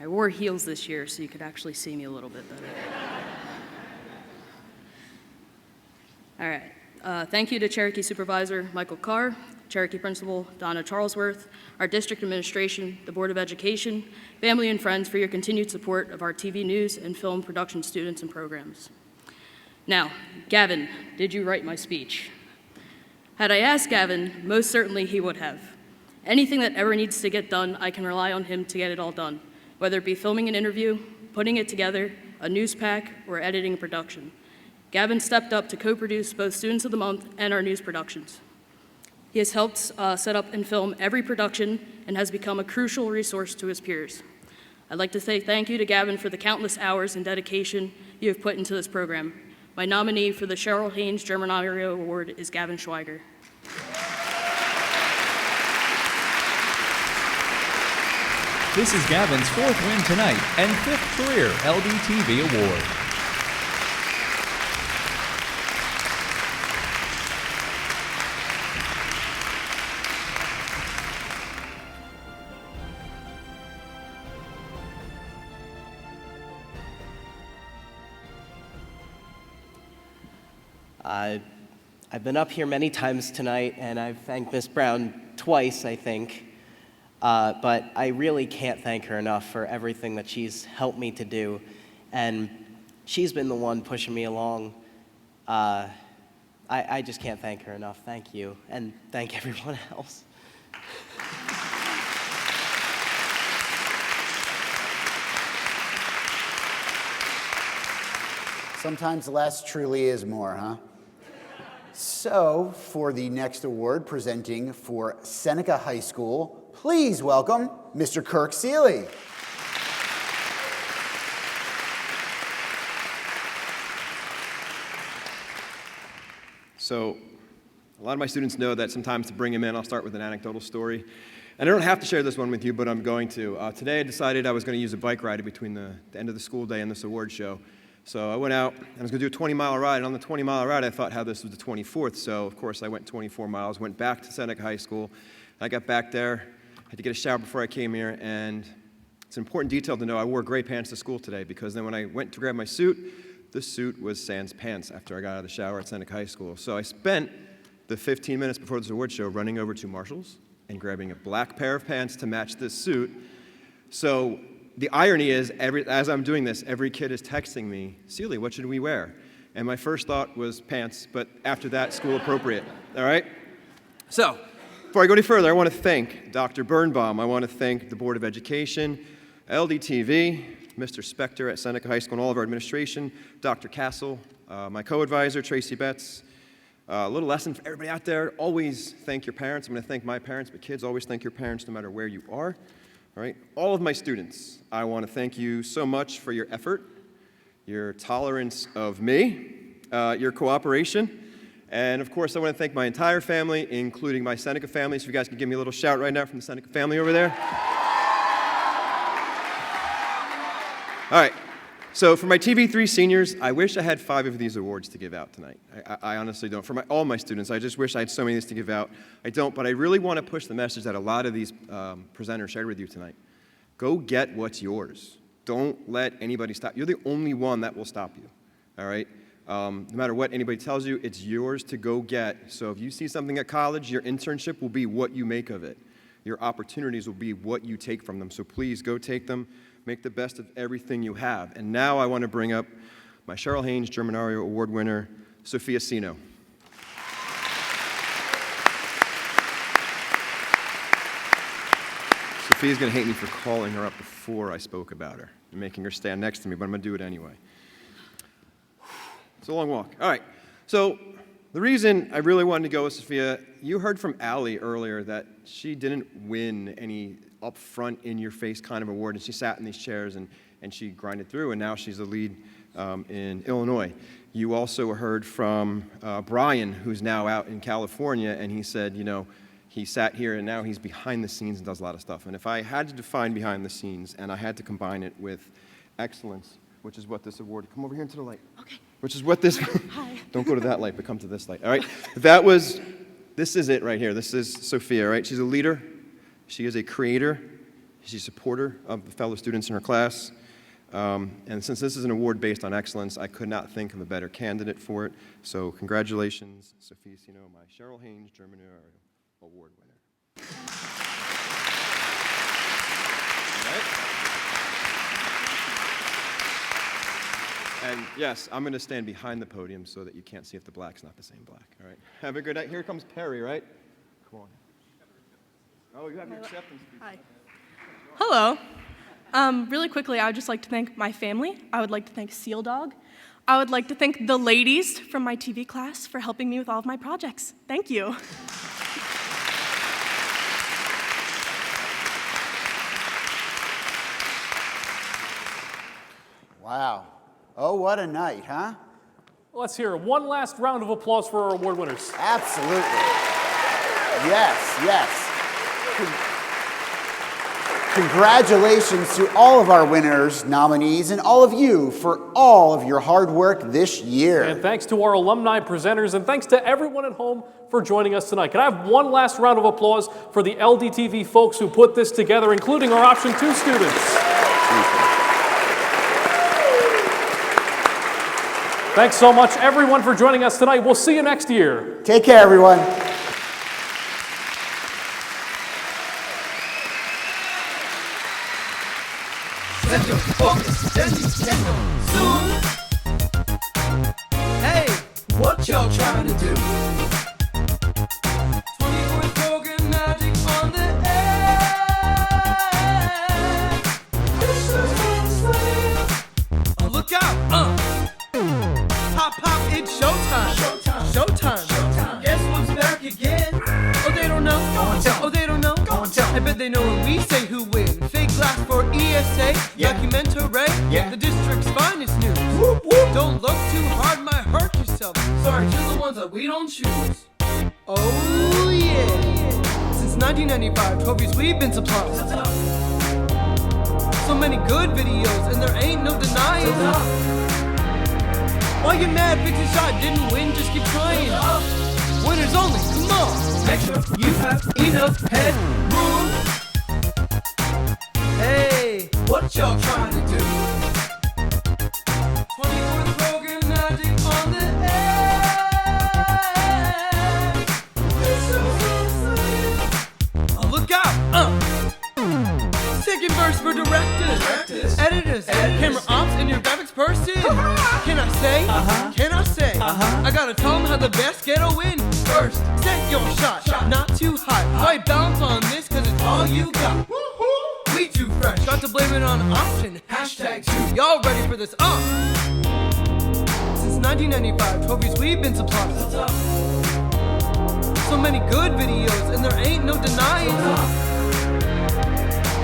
I wore heels this year so you could actually see me a little bit better. All right. Thank you to Cherokee Supervisor Michael Carr, Cherokee Principal Donna Charlesworth, our district administration, the Board of Education, family and friends for your continued support of our TV news and film production students and programs. Now, Gavin, did you write my speech? Had I asked Gavin, most certainly he would have. Anything that ever needs to get done, I can rely on him to get it all done, whether it be filming an interview, putting it together, a news pack, or editing a production. Gavin stepped up to co-produce both Students of the Month and our news productions. He has helped set up and film every production and has become a crucial resource to his peers. I'd like to say thank you to Gavin for the countless hours and dedication you have put into this program. My nominee for the Cheryl Haynes Germanario Award is Gavin Schweiger. This is Gavin's 4th win tonight and 5th career LDTV award. I've been up here many times tonight, and I've thanked Miss Brown twice, I think. But I really can't thank her enough for everything that she's helped me to do. And she's been the one pushing me along. I just can't thank her enough. Thank you. And thank everyone else. Sometimes less truly is more, huh? So, for the next award, presenting for Seneca High School, please welcome Mr. Kirk Seeley. So, a lot of my students know that sometimes to bring them in, I'll start with an anecdotal story. And I don't have to share this one with you, but I'm going to. Today I decided I was going to use a bike ride between the end of the school day and this award show. So I went out, and I was going to do a 20-mile ride, and on the 20-mile ride, I thought how this was the 24th, so of course I went 24 miles, went back to Seneca High School. I got back there, had to get a shower before I came here, and it's an important detail to know I wore gray pants to school today, because then when I went to grab my suit, the suit was sans pants after I got out of the shower at Seneca High School. So I spent the 15 minutes before this award show running over to Marshall's and grabbing a black pair of pants to match this suit. So the irony is, as I'm doing this, every kid is texting me, Seeley, what should we wear? And my first thought was pants, but after that, school appropriate, all right? So, before I go any further, I want to thank Dr. Birnbaum. I want to thank the Board of Education, LDTV, Mr. Spector at Seneca High School, and all of our administration, Dr. Castle, my co-advisor, Tracy Betts. A little lesson for everybody out there, always thank your parents. I'm going to thank my parents, but kids, always thank your parents no matter where you are. All right, all of my students, I want to thank you so much for your effort, your tolerance of me, your cooperation, and of course I want to thank my entire family, including my Seneca family, so if you guys can give me a little shout right now from the Seneca family over there. All right, so for my TV3 seniors, I wish I had 5 of these awards to give out tonight. I honestly don't. For all my students, I just wish I had so many of these to give out. I don't, but I really want to push the message that a lot of these presenters shared with you tonight. Go get what's yours. Don't let anybody stop. You're the only one that will stop you, all right? No matter what anybody tells you, it's yours to go get. So if you see something at college, your internship will be what you make of it. Your opportunities will be what you take from them. So please go take them. Make the best of everything you have. And now I want to bring up my Cheryl Haynes Germanario Award winner, Sophia Sino. Sophia's going to hate me for calling her up before I spoke about her and making her stand next to me, but I'm going to do it anyway. It's a long walk. All right. So the reason I really wanted to go with Sophia, you heard from Allie earlier that she didn't win any upfront, in-your-face kind of award, and she sat in these chairs and she grinded through, and now she's the lead in Illinois. You also heard from Brian, who's now out in California, and he said, you know, he sat here and now he's behind the scenes and does a lot of stuff. And if I had to define behind the scenes and I had to combine it with excellence, which is what this award, come over here into the light. Okay. Which is what this, don't go to that light, but come to this light, all right? This is it right here. This is Sophia, right? She's a leader. She is a creator. She's a supporter of the fellow students in her class. And since this is an award based on excellence, I could not think of a better candidate for it. So congratulations, Sophia Sino, my Cheryl Haynes Germanario Award winner. And yes, I'm going to stand behind the podium so that you can't see if the black's not the same black. All right. Have a good night. Here comes Perry, right? Come on. Oh, you have your acceptance speech. Hi. Hello. Really quickly, I would just like to thank my family. I would like to thank Seal Dog. I would like to thank the ladies from my TV class for helping me with all of my projects. Thank you. Wow. Oh, what a night, huh? Let's hear one last round of applause for our award winners. Absolutely. Yes, yes. Congratulations to all of our winners, nominees, and all of you for all of your hard work this year. And thanks to our alumni presenters, and thanks to everyone at home for joining us tonight. Can I have one last round of applause for the LDTV folks who put this together, including our Option 2 students. Thanks so much, everyone, for joining us tonight. We'll see you next year. Take care, everyone. Hey, what y'all trying to do? 24th program magic on the air. Oh, look out! Pop, pop, it's showtime. Showtime. Guess what's back again? Oh, they don't know. Oh, they don't know. I bet they know when we say who win. Fake glass for ESA, documentary, the district's finest news. Don't look too hard, might hurt yourself. Sorry to the ones that we don't choose. Oh yeah. Since 1995, trophies we've been supplying. So many good videos, and there ain't no denying. Why you mad? Fix your shot, didn't win, just keep trying. Winners only, come on. Make sure you have enough headroom. Hey, what y'all trying to do? 24th program magic on the air. Oh, look out! Second verse for directors, editors, camera ops, and your graphics person. Can I say? Can I say? I gotta tell them how the best get a win. First, set your shot, not too high. Why bounce on this? Cause it's all you got. We too fresh, got to blame it on option. Hashtag 2. Y'all ready for this? Since 1995, trophies we've been supplying. So many good videos, and there ain't no denying.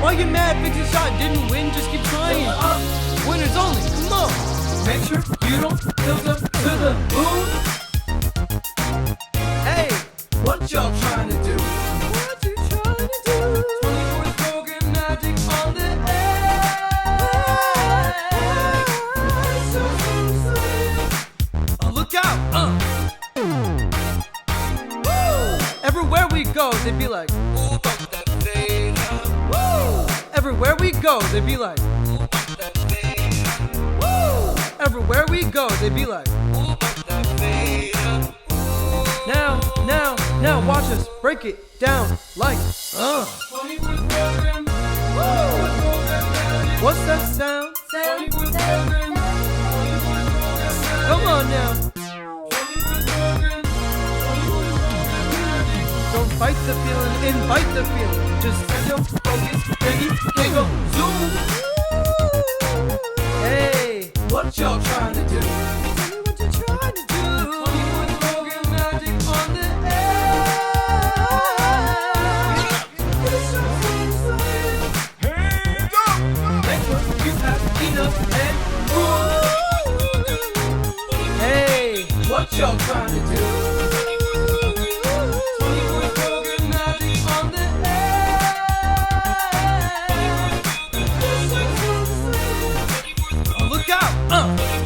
Why you mad? Fix your shot, didn't win, just keep trying. Winners only, come on. Make sure you don't tilt up to the moon. Hey, what y'all trying to do? What you trying to do? 24th program magic on the air. Oh, look out! Everywhere we go, they'd be like, ooh, bump that fade up. Woo! Everywhere we go, they'd be like, ooh, bump that fade up. Woo! Everywhere we go, they'd be like, ooh, bump that fade up. Now, watch us break it down like, 24th program. Woo! What's that sound? 24th program. Come on now. Don't fight the feeling, invite the feeling. Just set your focus, baby, can't go zoom. Hey, what y'all trying to do? Tell me what you're trying to do. 24th program magic on the air. Hands up! Make sure you have enough headroom. Hey, what y'all trying to do? Look out! out.